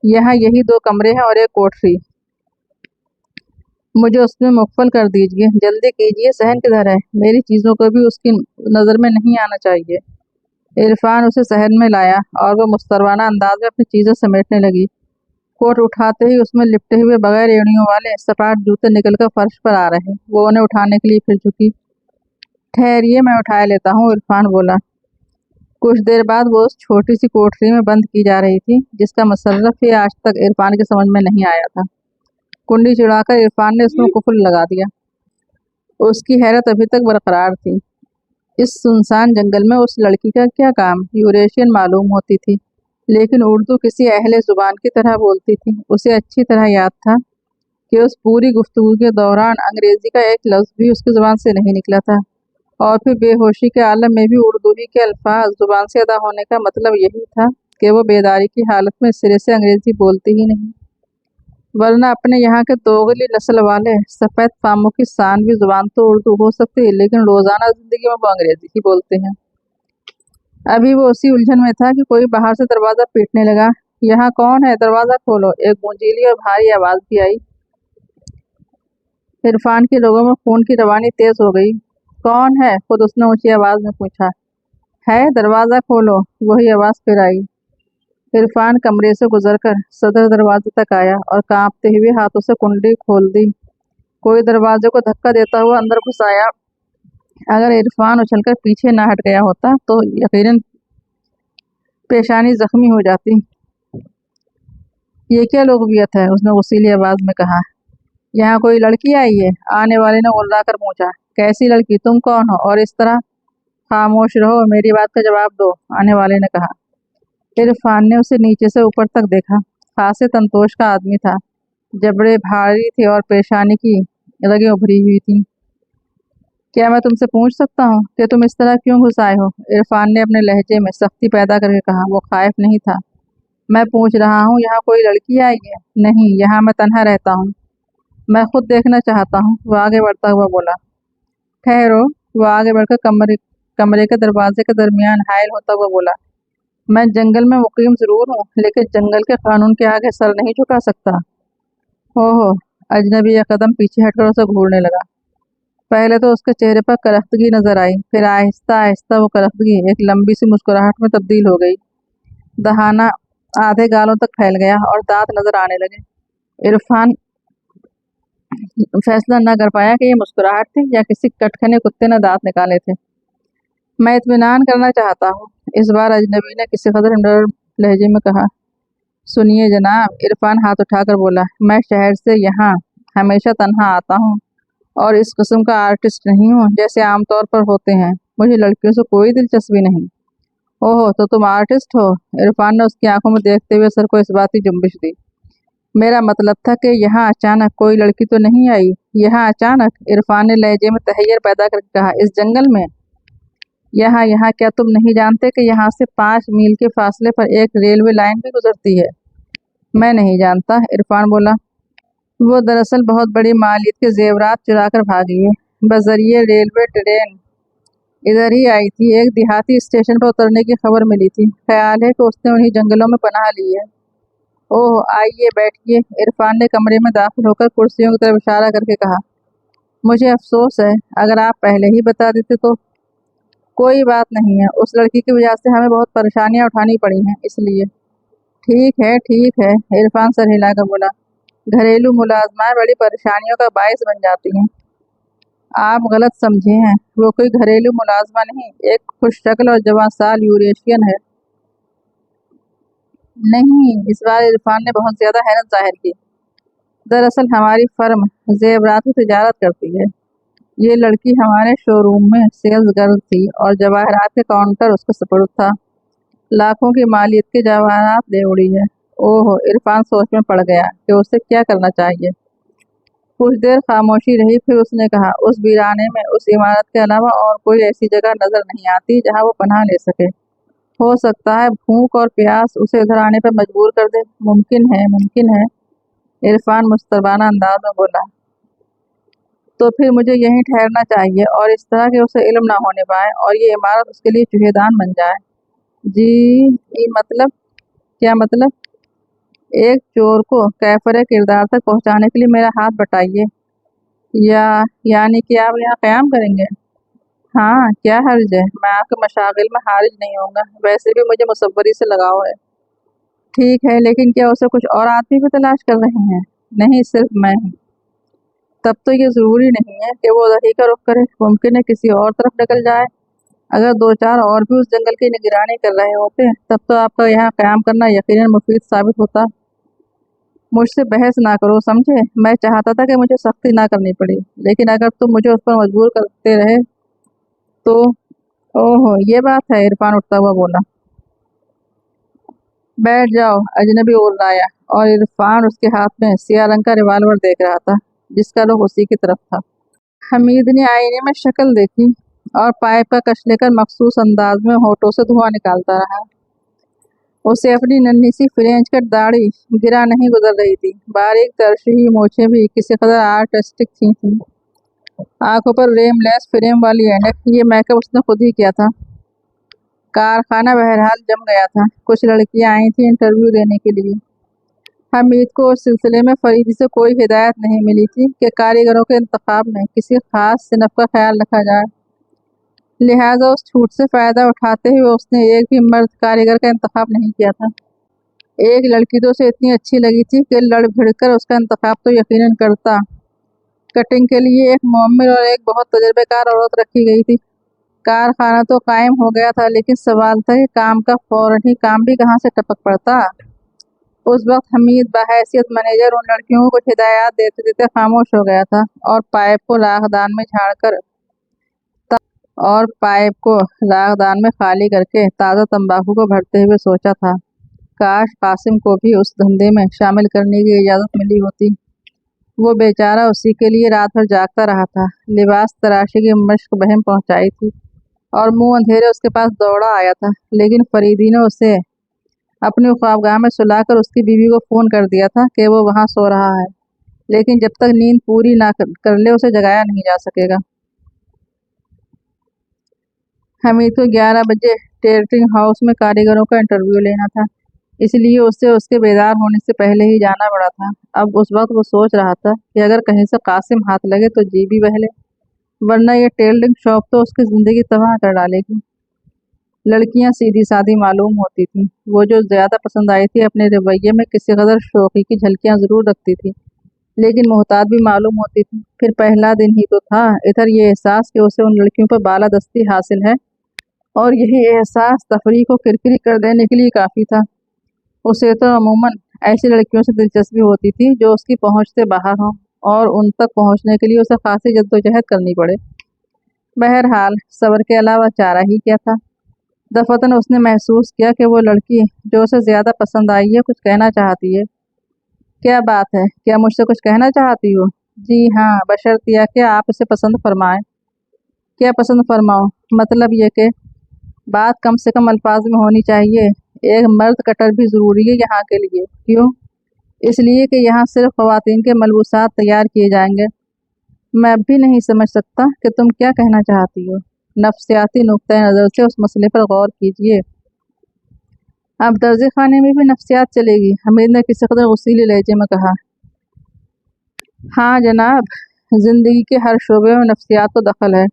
یہاں یہی 2 کمرے ہیں اور ایک کوٹری، مجھے اس میں مقفل کر دیجیے، جلدی کیجیے۔ صحن کدھر ہے؟ میری چیزوں کو بھی اس کی نظر میں نہیں آنا چاہیے۔ عرفان اسے صحن میں لایا اور وہ مستروانہ انداز میں اپنی چیزیں سمیٹنے لگی۔ کوٹ اٹھاتے ہی اس میں لپٹے ہوئے بغیر ایڑیوں والے سپاٹ جوتے نکل کر فرش پر آ رہے۔ وہ انہیں اٹھانے کے لیے پھر جھکی۔ ٹھہریے، میں اٹھائے لیتا ہوں، عرفان بولا۔ कुछ देर बाद वो उस छोटी सी कोठरी में बंद की जा रही थी जिसका मसरफ ही आज तक इरफान के समझ में नहीं आया था। कुंडी चुड़ाकर इरफान ने उसमें कुफल लगा दिया। उसकी हैरत अभी तक बरकरार थी। इस सुनसान जंगल में उस लड़की का क्या काम? यूरेशियन मालूम होती थी, लेकिन उर्दू किसी अहले जुबान की तरह बोलती थी। उसे अच्छी तरह याद था कि उस पूरी गुफ्तगू के दौरान अंग्रेजी का एक लफ्ज़ भी उसकी ज़ुबान से नहीं निकला था, और फिर बेहोशी के आलम में भी उर्दू ही के अल्फाज ज़ुबान से अदा होने का मतलब यही था कि वो बेदारी की हालत में सिरे से अंग्रेज़ी बोलती ही नहीं, वरना अपने यहाँ के दोगली नस्ल वाले सफ़ेद फामों की शानवी ज़ुबान तो उर्दू हो सकती है, लेकिन रोज़ाना ज़िंदगी में वो अंग्रेज़ी ही बोलते हैं। अभी वो उसी उलझन में था कि कोई बाहर से दरवाज़ा पीटने लगा। यहाँ कौन है? दरवाज़ा खोलो। एक गूंजीली और भारी आवाज़ भी आई। इरफान के लोगों में खून की रवानी तेज हो गई। कौन है? खुद उसने ऊंची आवाज़ में पूछा। है, दरवाज़ा खोलो। वही आवाज़ फिर आई। इरफान कमरे से गुजरकर सदर दरवाजे तक आया और कांपते हुए हाथों से कुंडी खोल दी। कोई दरवाजे को धक्का देता हुआ अंदर घुस आया। अगर इरफान उछलकर पीछे ना हट गया होता तो यकीनन पेशानी जख्मी हो जाती। ये क्या लोगवियत है? उसने गुस्सीली आवाज़ में कहा। यहाँ कोई लड़की आई है? आने वाले ने उर्रा कर पूछा। कैसी लड़की? तुम कौन हो? और इस तरह? खामोश रहो, मेरी बात का जवाब दो, आने वाले ने कहा। इरफान ने उसे नीचे से ऊपर तक देखा। खासे तंतोष का आदमी था। जबड़े भारी थे और पेशानी की रगें उभरी हुई थी। क्या मैं तुमसे पूछ सकता हूँ कि तुम इस तरह क्यों घुस आए हो? इरफान ने अपने लहजे में सख्ती पैदा करके कहा। वो खाइफ नहीं था। मैं पूछ रहा हूँ, यहाँ कोई लड़की आई है? नहीं, यहाँ मैं तन्हा रहता हूँ। मैं खुद देखना चाहता हूँ, वो आगे बढ़ता हुआ बोला। ठहरो। वो आगे बढ़कर कमरे के दरवाजे के दरमियान हायल होता हुआ बोला। मैं जंगल में मुकीम जरूर हूँ, लेकिन जंगल के कानून के आगे सर नहीं झुका सकता। ओहो। अजनबी एक कदम पीछे हटकर उसे घूरने लगा। पहले तो उसके चेहरे पर करख्तगी नजर आई, फिर आहिस्ता आहिस्ता वो करख्तगी एक लंबी सी मुस्कुराहट में तब्दील हो गई। दहाना आधे गालों तक फैल गया और दांत नजर आने लगे। इरफान फैसला न कर पाया कि ये मुस्कुराहट थी या किसी कटखने कुत्ते ने दांत निकाले थे। मैं इत्मीनान करना चाहता हूँ, इस बार अजनबी ने किसी कदर हमदर्द लहजे में कहा। सुनिए जनाब, इरफान हाथ उठाकर बोला। मैं शहर से यहाँ हमेशा तन्हा आता हूँ और इस किस्म का आर्टिस्ट नहीं हूँ जैसे आमतौर पर होते हैं। मुझे लड़कियों से कोई दिलचस्पी नहीं। ओहो, तो तुम आर्टिस्ट हो? इरफान ने उसकी आंखों में देखते हुए सर को इस बात की जुम्बिश दी। मेरा मतलब था कि यहाँ अचानक कोई लड़की तो नहीं आई? यहाँ अचानक? इरफान ने लहजे में तहैयर पैदा करके कहा। इस जंगल में? यहाँ क्या तुम नहीं जानते कि यहाँ से 5 मील के फासले पर एक रेलवे लाइन भी गुजरती है? मैं नहीं जानता, इरफान बोला। वो दरअसल बहुत बड़ी मालियत के जेवरात चुरा कर भागी है। बजरिए रेलवे ट्रेन इधर ही आई थी। एक देहाती स्टेशन पर उतरने की खबर मिली थी। ख्याल है कि उसने उन्हीं जंगलों में पनाह ली है। ओह, आइए बैठिए। इरफान ने कमरे में दाखिल होकर कुर्सियों की तरफ इशारा करके कहा। मुझे अफसोस है, अगर आप पहले ही बता देते तो। कोई बात नहीं है, उस लड़की की वजह से हमें बहुत परेशानियां उठानी पड़ी हैं, इसलिए। ठीक है, इरफान सर हिलाकर बोला। घरेलू मुलाजमाएं बड़ी परेशानियों का बायस बन जाती हैं। आप गलत समझे हैं, वो कोई घरेलू मुलाजमा नहीं, एक खुश शक्ल और जवासाल यूरेशियन है। नहीं, इस बार इरफान ने बहुत ज्यादा हैरत जाहिर की। दरअसल हमारी फर्म जेवरात की तिजारत करती है। ये लड़की हमारे शोरूम में सेल्स गर्ल थी और जवाहरात के काउंटर उसके सुपुर्द था। लाखों की मालियत के जवाहरात ले उड़ी है। ओह, इरफान सोच में पड़ गया कि उसे क्या करना चाहिए। कुछ देर खामोशी रही, फिर उसने कहा। उस वीराने में उस इमारत के अलावा और कोई ऐसी जगह नजर नहीं आती जहां वो पनाह ले सके। हो सकता है भूख और प्यास उसे इधर आने पर मजबूर कर दे। मुमकिन है, मुमकिन है, इरफान मुस्तरबाना अंदाज में बोला। तो फिर मुझे यहीं ठहरना चाहिए और इस तरह कि उसे इल्म ना होने पाए और ये इमारत उसके लिए चूहेदान बन जाए। जी मतलब? क्या मतलब? एक चोर को कैफरे किरदार तक पहुंचाने के लिए मेरा हाथ बटाइए। या यानी कि आप यहाँ क़याम करेंगे? हाँ, क्या हर्ज है, मैं आपके मशागिल में हारिज नहीं होऊंगा। वैसे भी मुझे मुसव्वरी से लगाव है। ठीक है, लेकिन क्या उसे कुछ और आदमी भी तलाश कर रहे हैं? नहीं, सिर्फ मैं हूँ। तब तो ये ज़रूरी नहीं है कि वो उधर ही का रुख करे, मुमकिन है किसी और तरफ निकल जाए। اگر 2-4 اور بھی اس جنگل کی نگرانی کر رہے ہوتے تب تو آپ کا یہاں قیام کرنا یقیناً مفید ثابت ہوتا۔ مجھ سے بحث نہ کرو، سمجھے؟ میں چاہتا تھا کہ مجھے سختی نہ کرنی پڑی، لیکن اگر تم مجھے اس پر مجبور کرتے رہے تو… اوہ یہ بات ہے، عرفان اٹھتا ہوا بولا۔ بیٹھ جاؤ، اجنبی اورلایا، اور عرفان اس کے ہاتھ میں سیاہ رنگ کا ریوالور دیکھ رہا تھا جس کا رخ اسی کی طرف تھا۔ حمید نے آئینے میں شکل دیکھی اور پائپ کا کش لے کر مخصوص انداز میں ہونٹوں سے دھواں نکالتا رہا۔ اسے اپنی ننھی سی فرینچ کٹ داڑھی گرا نہیں گزر رہی تھی، باریک ترشی مونچھیں بھی کسی قدر آرٹسٹک تھیں۔ آنکھوں پر ریم لیس فریم والی اینک، یہ میک اپ اس نے خود ہی کیا تھا۔ کارخانہ بہرحال جم گیا تھا۔ کچھ لڑکیاں آئی تھیں انٹرویو دینے کے لیے۔ حمید کو اس سلسلے میں فریدی سے کوئی ہدایت نہیں ملی تھی کہ کاریگروں کے انتخاب میں کسی خاص صنف کا خیال رکھا جائے، لہٰذا اس چھوٹ سے فائدہ اٹھاتے ہوئے اس نے ایک بھی مرد کاریگر کا انتخاب نہیں کیا تھا۔ ایک لڑکی تو اسے اتنی اچھی لگی تھی کہ لڑ بھڑ کر اس کا انتخاب تو یقیناً کرتا۔ کٹنگ کے لیے ایک معمر اور ایک بہت تجربہ کار عورت رکھی گئی تھی۔ کارخانہ تو قائم ہو گیا تھا، لیکن سوال تھا کہ کام کا فوراً ہی کام بھی کہاں سے ٹپک پڑتا۔ اس وقت حمید بحیثیت مینیجر ان لڑکیوں کو کچھ ہدایات دیتے دیتے خاموش ہو گیا تھا اور پائپ کو راکھ دان میں خالی کر کے تازہ تمباکو کو بھرتے ہوئے سوچا تھا، کاش قاسم کو بھی اس دھندے میں شامل کرنے کی اجازت ملی ہوتی۔ وہ بیچارہ اسی کے لیے رات بھر جاگتا رہا تھا۔ لباس تراشی کی مشق بہم پہنچائی تھی اور منہ اندھیرے اس کے پاس دوڑا آیا تھا، لیکن فریدی نے اسے اپنی خوابگاہ میں سلا کر اس کی بیوی کو فون کر دیا تھا کہ وہ وہاں سو رہا ہے، لیکن جب تک نیند پوری نہ کر لے اسے جگایا نہیں جا سکے گا۔ حمید کو 11 بجے ٹیلرنگ ہاؤس میں کاریگروں کا انٹرویو لینا تھا، اس لیے اسے اس کے بیدار ہونے سے پہلے ہی جانا پڑا تھا۔ اب اس وقت وہ سوچ رہا تھا کہ اگر کہیں سے قاسم ہاتھ لگے تو جی بھی بہلے، ورنہ یہ ٹیلرنگ شاپ تو اس کی زندگی تباہ کر ڈالے گی۔ لڑکیاں سیدھی سادھی معلوم ہوتی تھیں، وہ جو زیادہ پسند آئی تھی اپنے رویے میں کسی قدر شوخی کی جھلکیاں ضرور رکھتی تھی، لیکن محتاط بھی معلوم ہوتی تھی۔ پھر پہلا دن ہی تو تھا، ادھر یہ احساس کہ اسے ان لڑکیوں پر بالادستی حاصل ہے اور یہی احساس تفریح کو کرکری کر دینے کے لیے کافی تھا۔ اسے تو عموماً ایسی لڑکیوں سے دلچسپی ہوتی تھی جو اس کی پہنچ سے باہر ہوں اور ان تک پہنچنے کے لیے اسے خاصی جدوجہد کرنی پڑے۔ بہرحال صبر کے علاوہ چارہ ہی کیا تھا۔ دفعتاً اس نے محسوس کیا کہ وہ لڑکی جو اسے زیادہ پسند آئی ہے کچھ کہنا چاہتی ہے۔ کیا بات ہے، کیا مجھ سے کچھ کہنا چاہتی ہو؟ جی ہاں، بشرطیہ کہ آپ اسے پسند فرمائیں۔ کیا پسند فرماؤں؟ مطلب یہ کہ بات کم سے کم الفاظ میں ہونی چاہیے۔ ایک مرد کٹر بھی ضروری ہے یہاں کے لیے۔ کیوں؟ اس لیے کہ یہاں صرف خواتین کے ملبوسات تیار کیے جائیں گے۔ میں اب بھی نہیں سمجھ سکتا کہ تم کیا کہنا چاہتی ہو۔ نفسیاتی نقطۂ نظر سے اس مسئلے پر غور کیجیے۔ اب درزی خانے میں بھی نفسیات چلے گی؟ حمید نے کسی قدر غصیلے لہجے میں کہا۔ ہاں جناب، زندگی کے ہر شعبے میں نفسیات کو دخل ہے۔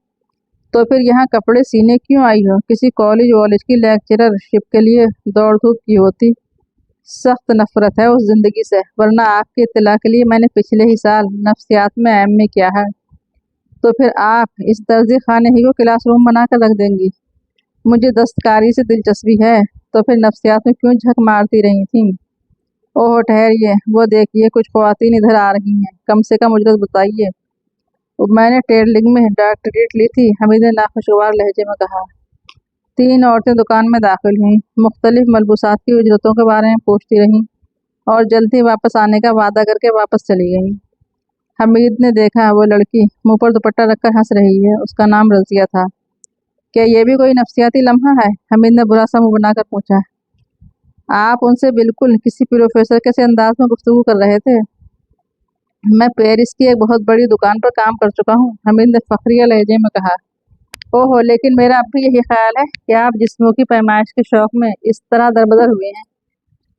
تو پھر یہاں کپڑے سینے کیوں آئی ہو؟ کسی کالج والج کی لیکچرر شپ کے لیے دوڑ دھوپ کی ہوتی۔ سخت نفرت ہے اس زندگی سے، ورنہ آپ کی اطلاع کے لیے میں نے پچھلے ہی سال نفسیات میں ایم اے کیا ہے۔ تو پھر آپ اس درزی خانے ہی کو کلاس روم بنا کر رکھ دیں گی؟ مجھے دستکاری سے دلچسپی ہے، تو پھر نفسیات میں کیوں جھک مارتی رہی تھیں؟ اوہ ٹھہریے، وہ دیکھیے کچھ خواتین ادھر آ رہی ہیں، کم سے کم اجرت بتائیے۔ میں نے ٹیلرنگ میں ڈاکٹریٹ لی تھی، حمید نے ناخوشگوار لہجے میں کہا۔ 3 عورتیں دکان میں داخل ہوئیں، مختلف ملبوسات کی اجرتوں کے بارے میں پوچھتی رہیں اور جلد ہی واپس آنے کا وعدہ کر کے واپس چلی گئیں۔ حمید نے دیکھا وہ لڑکی منہ پر دوپٹہ رکھ کر ہنس رہی ہے، اس کا نام رضیہ تھا۔ کیا یہ بھی کوئی نفسیاتی لمحہ ہے؟ حمید نے برا سا منہ بنا کر پوچھا۔ آپ ان سے بالکل کسی پروفیسر کے سے انداز میں گفتگو کر رہے تھے۔ میں پیرس کی ایک بہت بڑی دکان پر کام کر چکا ہوں، حمید نے فخریہ لہجے میں کہا۔ اوہ، لیکن میرا اب بھی یہی خیال ہے کہ آپ جسموں کی پیمائش کے شوق میں اس طرح دربدر ہوئے ہیں۔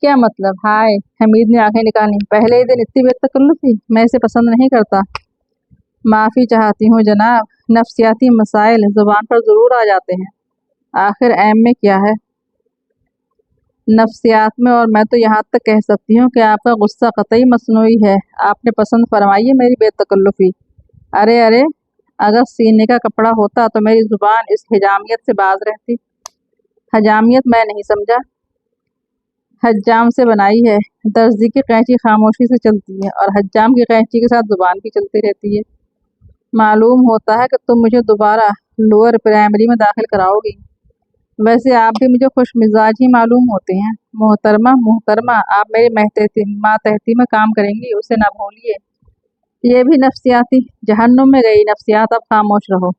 کیا مطلب؟ ہائے، حمید نے آنکھیں نکالی۔ پہلے ہی دن اتنی بے تکلفی؟ میں اسے پسند نہیں کرتا۔ معافی چاہتی ہوں جناب، نفسیاتی مسائل زبان پر ضرور آ جاتے ہیں۔ آخر ایم میں کیا ہے؟ نفسیات میں، اور میں تو یہاں تک کہہ سکتی ہوں کہ آپ کا غصہ قطعی مصنوعی ہے۔ آپ نے پسند فرمائی ہے میری بے تکلفی۔ ارے ارے، अगर सीने का कपड़ा होता तो मेरी जुबान इस हजामियत से बाज रहती। हजामियत मैं नहीं समझा, हज्जाम से बनाई है। दर्जी की कैंची खामोशी से चलती है और हज्जाम की कैंची के साथ जुबान भी चलती रहती है। मालूम होता है कि तुम मुझे दोबारा लोअर प्राइमरी में दाखिल कराओगी। वैसे आप भी मुझे खुश मिजाज ही मालूम होते हैं। मोहतरमा मोहतरमा, आप मेरी मातहती में काम करेंगी, उसे ना भूलिए। ये भी नफ्सियाती, जहन्नुम में गई नफ्सियात, अब खामोश रहो।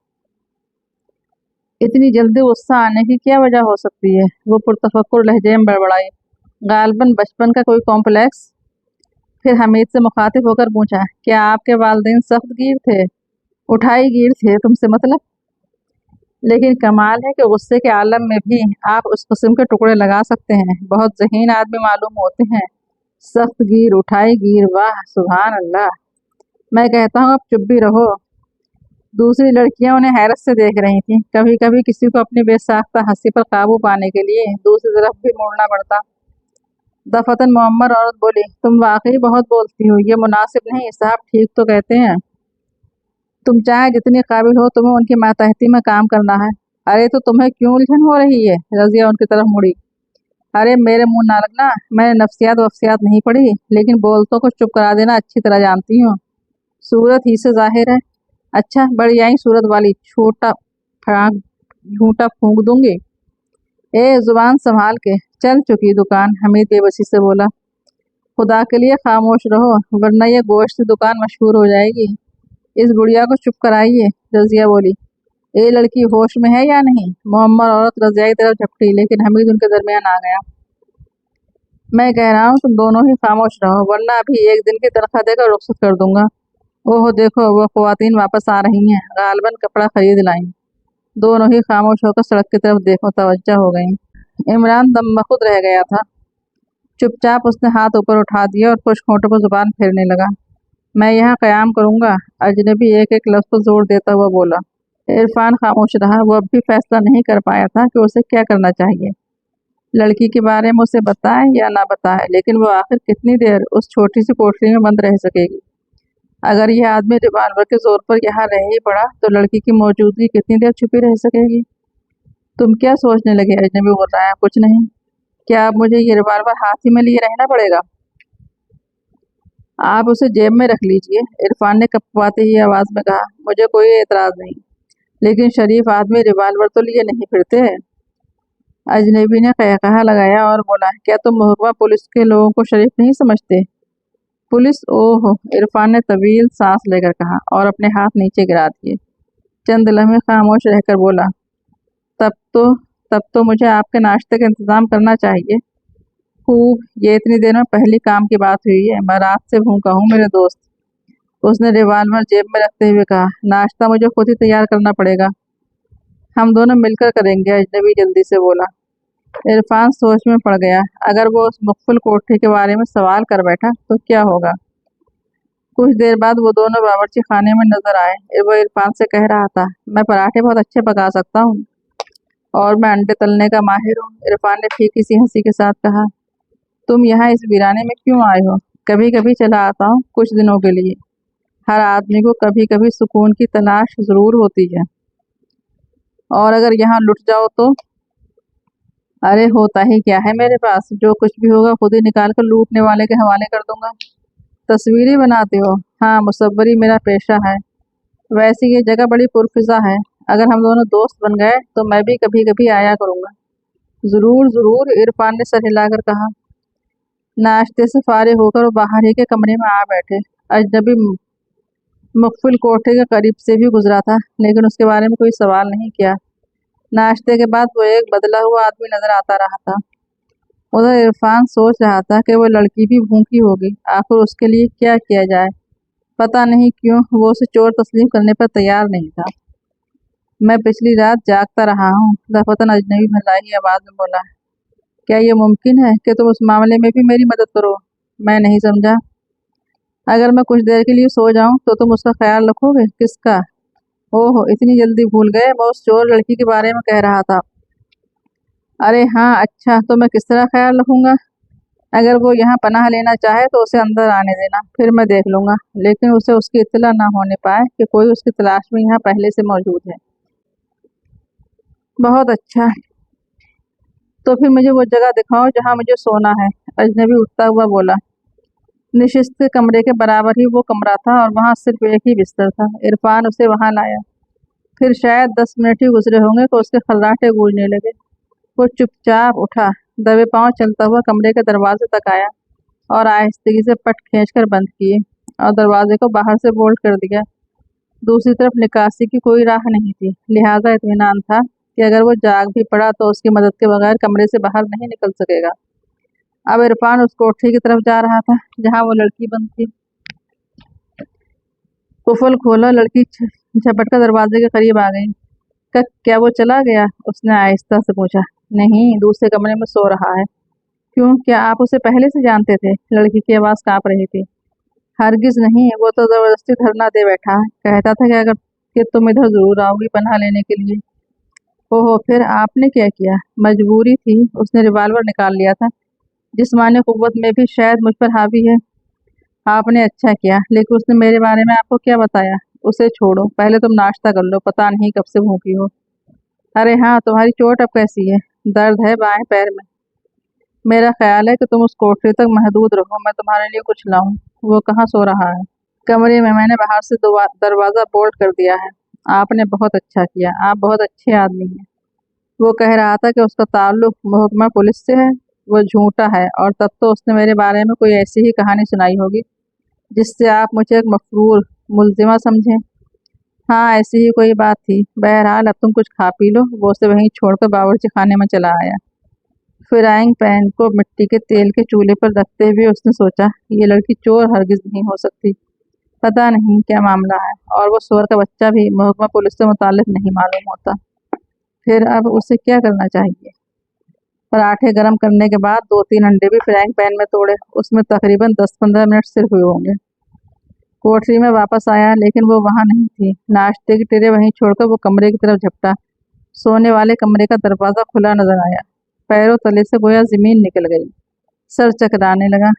इतनी जल्दी गुस्सा आने की क्या वजह हो सकती है? वो पुरतफक्कुर लहजे में बड़बड़ाई। गालबन बचपन का कोई कॉम्प्लेक्स। फिर हमीद से मुखातिब होकर पूछा, क्या आपके वालिदैन सख्त गिर थे? उठाई गिर थे, तुमसे मतलब? लेकिन कमाल है कि गुस्से के आलम में भी आप उस किस्म के टुकड़े लगा सकते हैं। बहुत ज़हीन आदमी मालूम होते हैं। सख्त गिर, उठाई गिर, वाह सुभान अल्लाह। मैं कहता हूँ अब चुप भी रहो। दूसरी लड़कियां उन्हें हैरत से देख रही थीं। कभी कभी किसी को अपनी बेसाख्ता हंसी पर काबू पाने के लिए दूसरी तरफ भी मुड़ना पड़ता। दफतन मुअम्मर औरत बोली, तुम वाकई बहुत बोलती हो, ये मुनासिब नहीं। साहब ठीक तो कहते हैं। तुम चाहे जितनी काबिल हो, तुम्हें उनकी मातहती में काम करना है। अरे तो तुम्हें क्यों उलझन हो रही है? रजिया उनकी तरफ मुड़ी। अरे मेरे मुंह ना लगना, मैंने नफ्सियात वफ्सियात नहीं पढ़ी, लेकिन बोलतों को चुप करा देना अच्छी तरह जानती हूँ। सूरत ही से जाहिर है। अच्छा बड़ी आई सूरत वाली, छोटा फराक झूठा फूंक दूंगी। ए जुबान संभाल के, चल चुकी दुकान, हमीद बेबसी से बोला। खुदा के लिए खामोश रहो, वरना ये गोश्त की दुकान मशहूर हो जाएगी। इस बुढ़िया को चुप कराइए, रजिया बोली। ए लड़की होश में है या नहीं? मोहम्मद औरत रजिया की तरफ झपटी, लेकिन हमीद उनके दरमियान आ गया। मैं कह रहा हूँ तुम दोनों ही खामोश रहो, वरना अभी एक दिन की तनख्वाह देकर रुखसत कर दूंगा। ओह देखो, वो ख्वातीन वापस आ रही हैं, गालबन कपड़ा खरीद लाई। दोनों ही खामोश होकर सड़क की तरफ देखो तवज्जो हो गई। इमरान दम बखुद रह गया था। चुपचाप उसने हाथ ऊपर उठा दिया और खुश्क होठों पर जुबान फेरने लगा। मैं यहाँ क़याम करूँगा, अजनबी एक एक लफ्ज़ पर जोर देता हुआ बोला। इरफान खामोश रहा। वो अब भी फैसला नहीं कर पाया था कि उसे क्या करना चाहिए। लड़की के बारे में उसे बताए या ना बताए, लेकिन वो आखिर कितनी देर उस छोटी सी कोठरी में बंद रह सकेगी? अगर यह आदमी रिवाल्वर के जोर पर यहाँ रह ही पड़ा तो लड़की की मौजूदगी कितनी देर छुपी रह सकेगी? तुम क्या सोचने लगे? अजनबी बोल रहा है। कुछ नहीं। क्या अब मुझे ये रिवाल्वर हाथ ही में लिए रहना पड़ेगा? आप उसे जेब में रख लीजिए, इरफान ने कपवाती हुई आवाज में कहा। मुझे कोई एतराज नहीं, लेकिन शरीफ आदमी रिवाल्वर तो लिए नहीं फिरते। अजनबी ने कहकहा लगाया और बोला, क्या तुम महकमा पुलिस के लोगों को शरीफ नहीं समझते? पुलिस? ओह, इरफान ने तवील सांस लेकर कहा और अपने हाथ नीचे गिरा दिए। चंद लम्हे खामोश रहकर बोला, तब तो तब तो मुझे आपके नाश्ते का इंतजाम करना चाहिए। खूब, ये इतनी देर में पहली काम की बात हुई है। मैं रात से भूखा हूँ मेरे दोस्त, उसने रिवाल्वर जेब में रखते हुए कहा। नाश्ता मुझे खुद ही तैयार करना पड़ेगा। हम दोनों मिलकर करेंगे, अजनबी जल्दी से बोला। इरफान सोच में पड़ गया। अगर वो उस मुख्फिल कोठरी के बारे में सवाल कर बैठा तो क्या होगा? कुछ देर बाद वो दोनों बावर्ची खाने में नजर आए। वो इरफान से कह रहा था, मैं पराठे बहुत अच्छे पका सकता हूँ और मैं अंडे तलने का माहिर हूँ। इरफान ने फीकी सी हंसी के साथ कहा, तुम यहाँ इस वीराने में क्यों आए हो? कभी कभी चला आता हूँ, कुछ दिनों के लिए। हर आदमी को कभी कभी सुकून की तलाश जरूर होती है, और अगर यहाँ लुट जाओ तो? अरे होता ही क्या है मेरे पास, जो कुछ भी होगा खुद ही निकाल कर लूटने वाले के हवाले कर दूंगा। तस्वीरें बनाते हो? हाँ, मुसव्वरी मेरा पेशा है। वैसे ये जगह बड़ी पुरफिजा है। अगर हम दोनों दोस्त बन गए तो मैं भी कभी कभी आया करूँगा। जरूर जरूर, इरफान ने सर हिलाकर कहा। नाश्ते से फारिग होकर वो बाहर ही के कमरे में आ बैठे। अजनबी मुकफिल कोठे के करीब से भी गुजरा था, लेकिन उसके बारे में कोई सवाल नहीं किया। नाश्ते के बाद वो एक बदला हुआ आदमी नजर आता रहा था। उधर इरफान सोच रहा था कि वो लड़की भी भूखी होगी, आखिर उसके लिए क्या किया जाए। पता नहीं क्यों वो उसे चोर तस्लीम करने पर तैयार नहीं था। मैं पिछली रात जागता रहा हूँ, दफतन अजनबी भलाई आवाज में बोला। क्या ये मुमकिन है कि तुम उस मामले में भी मेरी मदद करो? मैं नहीं समझा। अगर मैं कुछ देर के लिए सो जाऊं तो तुम उसका ख्याल रखोगे? किसका? ओह, इतनी जल्दी भूल गए? मैं उस चोर लड़की के बारे में कह रहा था। अरे हाँ, अच्छा, तो मैं किस तरह ख्याल रखूंगा? اگر وہ یہاں پناہ لینا چاہے تو اسے اندر آنے دینا، پھر میں دیکھ لوں گا، لیکن اسے اس کی اطلاع نہ ہونے پائے کہ کوئی اس کی تلاش میں یہاں پہلے سے موجود ہے۔ بہت اچھا، تو پھر مجھے وہ جگہ دکھاؤ جہاں مجھے سونا ہے، اجنبی اٹھتا ہوا بولا۔ نشست کمرے کے برابر ہی وہ کمرہ تھا اور وہاں صرف ایک ہی بستر تھا۔ عرفان اسے وہاں لایا۔ پھر شاید 10 منٹ ہی گزرے ہوں گے کہ اس کے خراٹے گونجنے لگے۔ وہ چپ چاپ اٹھا، دبے پاؤں چلتا ہوا کمرے کے دروازے تک آیا اور آہستگی سے پٹ کھینچ کر بند کیے اور دروازے کو باہر سے بولٹ کر دیا۔ دوسری طرف نکاسی کی کوئی راہ نہیں تھی، لہٰذا اطمینان تھا کہ اگر وہ جاگ بھی پڑا تو اس کی مدد کے بغیر کمرے سے باہر نہیں نکل سکے گا۔ اب عرفان اس کوٹھی کی طرف جا رہا تھا جہاں وہ لڑکی بند تھی۔ قفل کھولا، لڑکی جھپٹ کر دروازے کے قریب آ گئی۔ کیا وہ چلا گیا؟ اس نے آہستہ سے پوچھا۔ نہیں، دوسرے کمرے میں سو رہا ہے۔ کیوں، کیا آپ اسے پہلے سے جانتے تھے؟ لڑکی کی آواز کانپ رہی تھی۔ ہرگز نہیں، وہ تو زبردستی دھرنا دے بیٹھا ہے، کہتا تھا کہ تم ادھر ضرور آؤ گی پناہ لینے کے لیے۔ اوہو، پھر آپ نے کیا کیا؟ مجبوری تھی، اس نے ریوالور نکال لیا تھا۔ جسمانی قوت میں بھی شاید مجھ پر حاوی ہے۔ آپ نے اچھا کیا، لیکن اس نے میرے بارے میں آپ کو کیا بتایا؟ اسے چھوڑو، پہلے تم ناشتہ کر لو، پتہ نہیں کب سے بھوکی ہو۔ ارے ہاں، تمہاری چوٹ اب کیسی ہے؟ درد ہے بائیں پیر میں۔ میرا خیال ہے کہ تم اس کوٹری تک محدود رہو، میں تمہارے لیے کچھ لاؤں۔ وہ کہاں سو رہا ہے؟ کمرے میں نے باہر سے دروازہ بولٹ کر دیا ہے۔ آپ نے بہت اچھا کیا، آپ بہت اچھے آدمی ہیں۔ وہ کہہ رہا تھا کہ اس کا تعلق محکمہ پولیس سے ہے۔ وہ جھوٹا ہے، اور تب تو اس نے میرے بارے میں کوئی ایسی ہی کہانی سنائی ہوگی جس سے آپ مجھے ایک مفرور ملزمہ سمجھیں۔ ہاں، ایسی ہی کوئی بات تھی۔ بہرحال اب تم کچھ کھا پی لو۔ وہ اسے وہیں چھوڑ کر باورچی خانے میں چلا آیا۔ فرائنگ پین کو مٹی کے تیل کے چولہے پر رکھتے ہوئے اس نے سوچا، یہ لڑکی چور ہرگز نہیں ہو سکتی۔ پتہ نہیں کیا معاملہ ہے، اور وہ سور کا بچہ بھی محکمہ پولیس سے متعلق نہیں معلوم ہوتا۔ پھر اب اسے کیا کرنا چاہیے؟ پراٹھے گرم کرنے کے بعد 2-3 انڈے بھی فرائنگ پین میں توڑے۔ اس میں تقریباً 10-15 منٹ صرف ہوئے ہوں گے۔ کوٹری میں واپس آیا، لیکن وہ وہاں نہیں تھی۔ ناشتے کی ٹرے وہیں چھوڑ کر وہ کمرے کی طرف جھپٹا۔ سونے والے کمرے کا دروازہ کھلا نظر آیا۔ پیروں تلے سے گویا زمین نکل گئی۔ سر چکرانے لگا،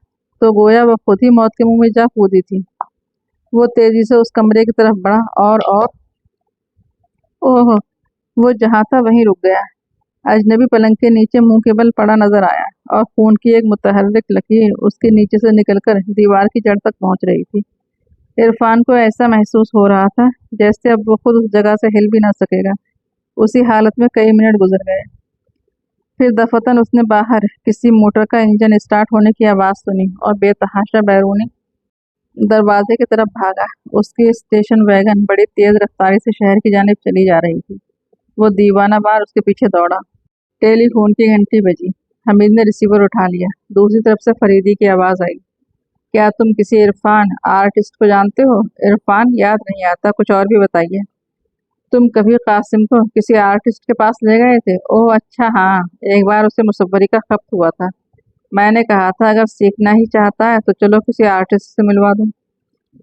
تو گویا وہ خود ہی موت کے منہ میں جا کودی تھی۔ وہ تیزی سے اس کمرے کی طرف بڑھا اور اوہ، وہ جہاں تھا وہیں رک گیا۔ اجنبی پلنگ کے نیچے منہ کے بل پڑا نظر آیا، اور خون کی ایک متحرک لکیر اس کے نیچے سے نکل کر دیوار کی جڑ تک پہنچ رہی تھی۔ عرفان کو ایسا محسوس ہو رہا تھا جیسے اب وہ خود اس جگہ سے ہل بھی نہ سکے گا۔ اسی حالت میں کئی منٹ گزر گئے۔ پھر دفتن اس نے باہر کسی موٹر کا انجن اسٹارٹ ہونے کی آواز سنی اور بے تحاشا بیرونی دروازے کی طرف بھاگا۔ اس کی اسٹیشن ویگن بڑی تیز رفتاری سے شہر کی جانب چلی جا رہی تھی۔ وہ دیوانہ وار اس کے پیچھے دوڑا۔ ٹیلی فون کی گھنٹی بجی۔ حمید نے ریسیور اٹھا لیا۔ دوسری طرف سے فریدی کی آواز آئی۔ کیا تم کسی عرفان آرٹسٹ کو جانتے ہو؟ عرفان یاد نہیں آتا، کچھ اور بھی بتائیے۔ تم کبھی قاسم کو کسی آرٹسٹ کے پاس لے گئے تھے؟ اوہ اچھا، ہاں، ایک بار اسے مصوری کا خپت ہوا تھا۔ میں نے کہا تھا اگر سیکھنا ہی چاہتا ہے تو چلو کسی آرٹسٹ سے ملوا دوں۔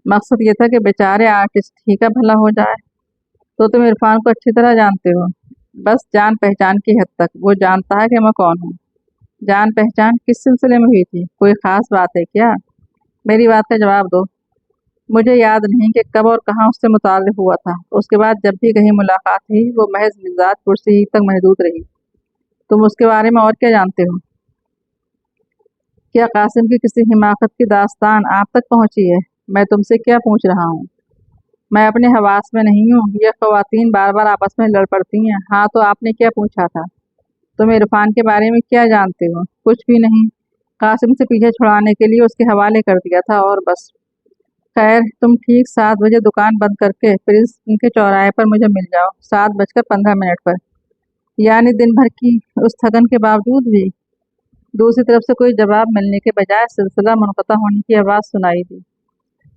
مقصد یہ تھا کہ بیچارے آرٹسٹ ہی کا بھلا ہو جائے۔ تو تم عرفان کو اچھی طرح جانتے ہو؟ بس جان پہچان کی حد تک۔ وہ جانتا ہے کہ میں کون ہوں۔ جان پہچان کس سلسلے میں ہوئی تھی؟ کوئی خاص بات ہے کیا؟ میری بات کا جواب دو۔ مجھے یاد نہیں کہ کب اور کہاں اس سے متعارف ہوا تھا۔ اس کے بعد جب بھی کہیں ملاقات ہوئی وہ محض مزاج پرسی ہی تک محدود رہی۔ تم اس کے بارے میں اور کیا جانتے ہو؟ کیا قاسم کی کسی حماقت کی داستان آپ تک پہنچی ہے؟ میں تم سے کیا پوچھ رہا ہوں؟ میں اپنے حواس میں نہیں ہوں۔ یہ خواتین بار بار آپس میں لڑ پڑتی ہیں۔ ہاں، تو آپ نے کیا پوچھا تھا؟ تم عرفان کے بارے میں کیا جانتے ہو؟ کچھ بھی نہیں۔ قاسم سے پیچھے چھڑانے کے لیے اس کے حوالے کر دیا تھا، اور بس۔ خیر، تم ٹھیک 7 بجے دکان بند کر کے پرنس کے چوراہے پر مجھے مل جاؤ، 7:15 پر۔ یعنی دن بھر کی اس تھکن کے باوجود بھی؟ دوسری طرف سے کوئی جواب ملنے کے بجائے سلسلہ منقطع ہونے کی آواز سنائی دی۔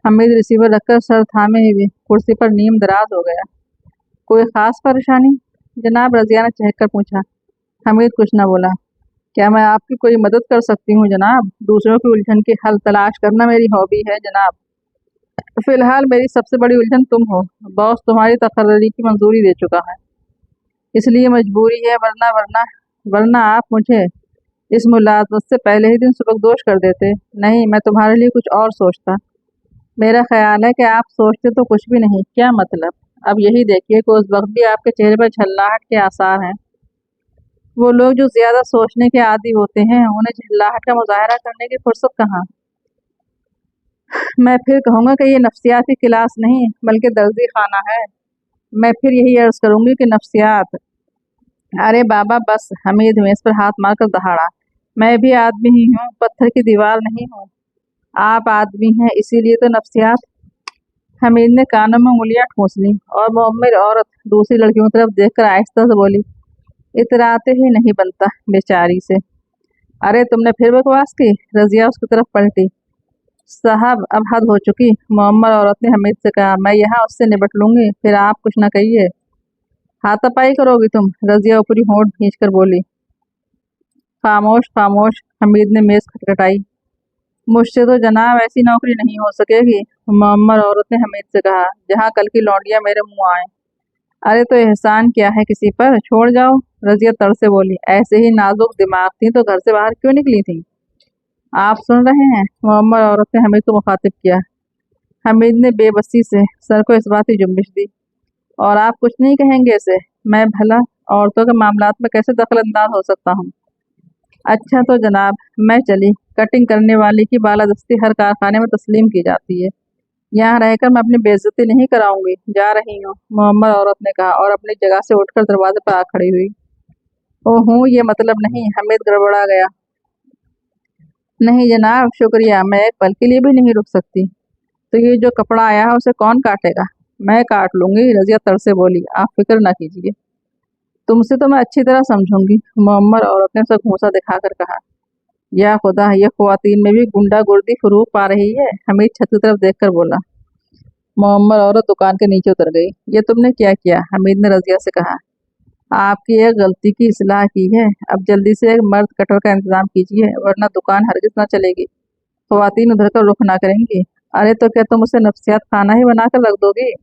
حمید ریسیور رکھ کر سر تھامے ہوئے کرسی پر نیم دراز ہو گیا۔ کوئی خاص پریشانی؟ جناب، رضیہ نے چہک کر پوچھا۔ حمید کچھ نہ بولا۔ کیا میں آپ کی کوئی مدد کر سکتی ہوں جناب؟ دوسروں کی الجھن کی حل تلاش کرنا میری ہابی ہے جناب۔ فی الحال میری سب سے بڑی الجھن تم ہو۔ باس تمہاری تقرری کی منظوری دے چکا ہے، اس لیے مجبوری ہے، ورنہ آپ مجھے इस मुलाज़मत से पहले ही दिन सुबकदोश कर देते। नहीं, मैं तुम्हारे लिए कुछ और सोचता। मेरा ख्याल है कि आप सोचते तो कुछ भी नहीं। क्या मतलब? अब यही देखिए कि उस वक्त भी आपके चेहरे पर झल्लाहट के आसार हैं। वो लोग जो ज्यादा सोचने के आदी होते हैं उन्हें झल्लाहट का मुजाहरा करने की फुर्सत कहाँ। मैं फिर कहूँगा कि ये नफ्सियाती क्लास नहीं बल्कि दर्जी खाना है। मैं फिर यही अर्ज करूंगी कि नफ्सियात। अरे बाबा बस, हमीद मेज पर हाथ मारकर दहाड़ा। मैं भी आदमी ही हूँ, पत्थर की दीवार नहीं हूँ। आप आदमी हैं इसीलिए तो नफ्सियात। हमीद ने कानों में उंगलियां ठूंस लीं और मुअम्मिर औरत दूसरी लड़कियों की तरफ देखकर आहिस्ता से बोली, इतराते ही नहीं बनता बेचारी से। अरे तुमने फिर बकवास की। रजिया उसकी तरफ पलटी। साहब अब हद हो चुकी, मुअम्मर औरत ने हमीद से कहा। मैं यहाँ उससे निपट लूंगी, फिर आप कुछ न कहिए। हाथापाई करोगी तुम? रजिया ऊपरी होंठ खींच कर बोली। खामोश खामोश, हमीद ने मेज खटखटाई। मुझसे तो जनाब ऐसी नौकरी नहीं हो सकेगी, मुअम्मर औरत ने हमीद से कहा, जहाँ कल की लौंडियां मेरे मुंह आए। अरे तो एहसान क्या है किसी पर, छोड़ जाओ। रजिया तड़ से बोली। ऐसे ही नाजुक दिमाग थी तो घर से बाहर क्यों निकली थी? आप सुन रहे हैं? मुअम्मर औरत ने हमीद को मुखातिब किया। हमीद ने बेबसी से सर को इस बात की जुम्बिश दी। और आप कुछ नहीं कहेंगे इसे? मैं भला औरतों के मामलात में कैसे दखल अंदाज हो सकता हूँ? अच्छा तो जनाब, मैं चली। कटिंग करने वाले की बालादस्ती हर कारखाने में तस्लीम की जाती है। यहाँ रहकर मैं अपनी बेइज्जती नहीं कराऊंगी। जा रही हूँ, मुअम्मर औरत ने कहा और अपनी जगह से उठकर दरवाजे पर आ खड़ी हुई। ओह, ये मतलब नहीं। हमीद गड़बड़ा गया। नहीं जनाब, शुक्रिया, मैं एक पल के लिए भी नहीं रुक सकती। तो ये जो कपड़ा आया है उसे कौन काटेगा? मैं काट लूंगी, रजिया तर से बोली। आप फिक्र ना कीजिए। तुमसे तो मैं अच्छी तरह समझूंगी, मुअम्मर औरत ने उसे घूंसा दिखाकर कहा। या खुदा, ये ख्वातीन में भी गुंडागर्दी फरूक पा रही है। हमीद छत की तरफ देखकर बोला। मुअम्मर औरत दुकान के नीचे उतर गई। ये तुमने क्या किया? हमीद ने रजिया से कहा। आपकी एक गलती की इस्लाह की है। अब जल्दी से एक मर्द कटर का इंतजाम कीजिए वरना दुकान हरगिज ना चलेगी। ख्वातीन उधर का रुख ना करेंगी। अरे तो क्या तुम उसे नफ्सियात खाना ही बनाकर रख दोगी?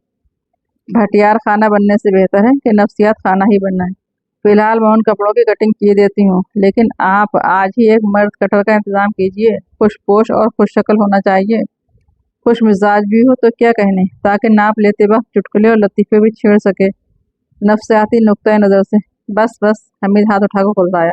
भटियार खाना बनने से बेहतर है कि नफ्सियात खाना ही बनना है। फिलहाल मैं उन कपड़ों की कटिंग किए देती हूँ, लेकिन आप आज ही एक मर्द कटर का इंतजाम कीजिए। खुशपोश और खुश शक्ल होना चाहिए। खुश मिजाज भी हो तो क्या कहने, ताकि नाप लेते वक्त चुटकुले और लतीफे भी छेड़ सके नफ्सियाती नुक्ता नज़र से। बस बस, हमीद हाथ उठाकर कुर्राया।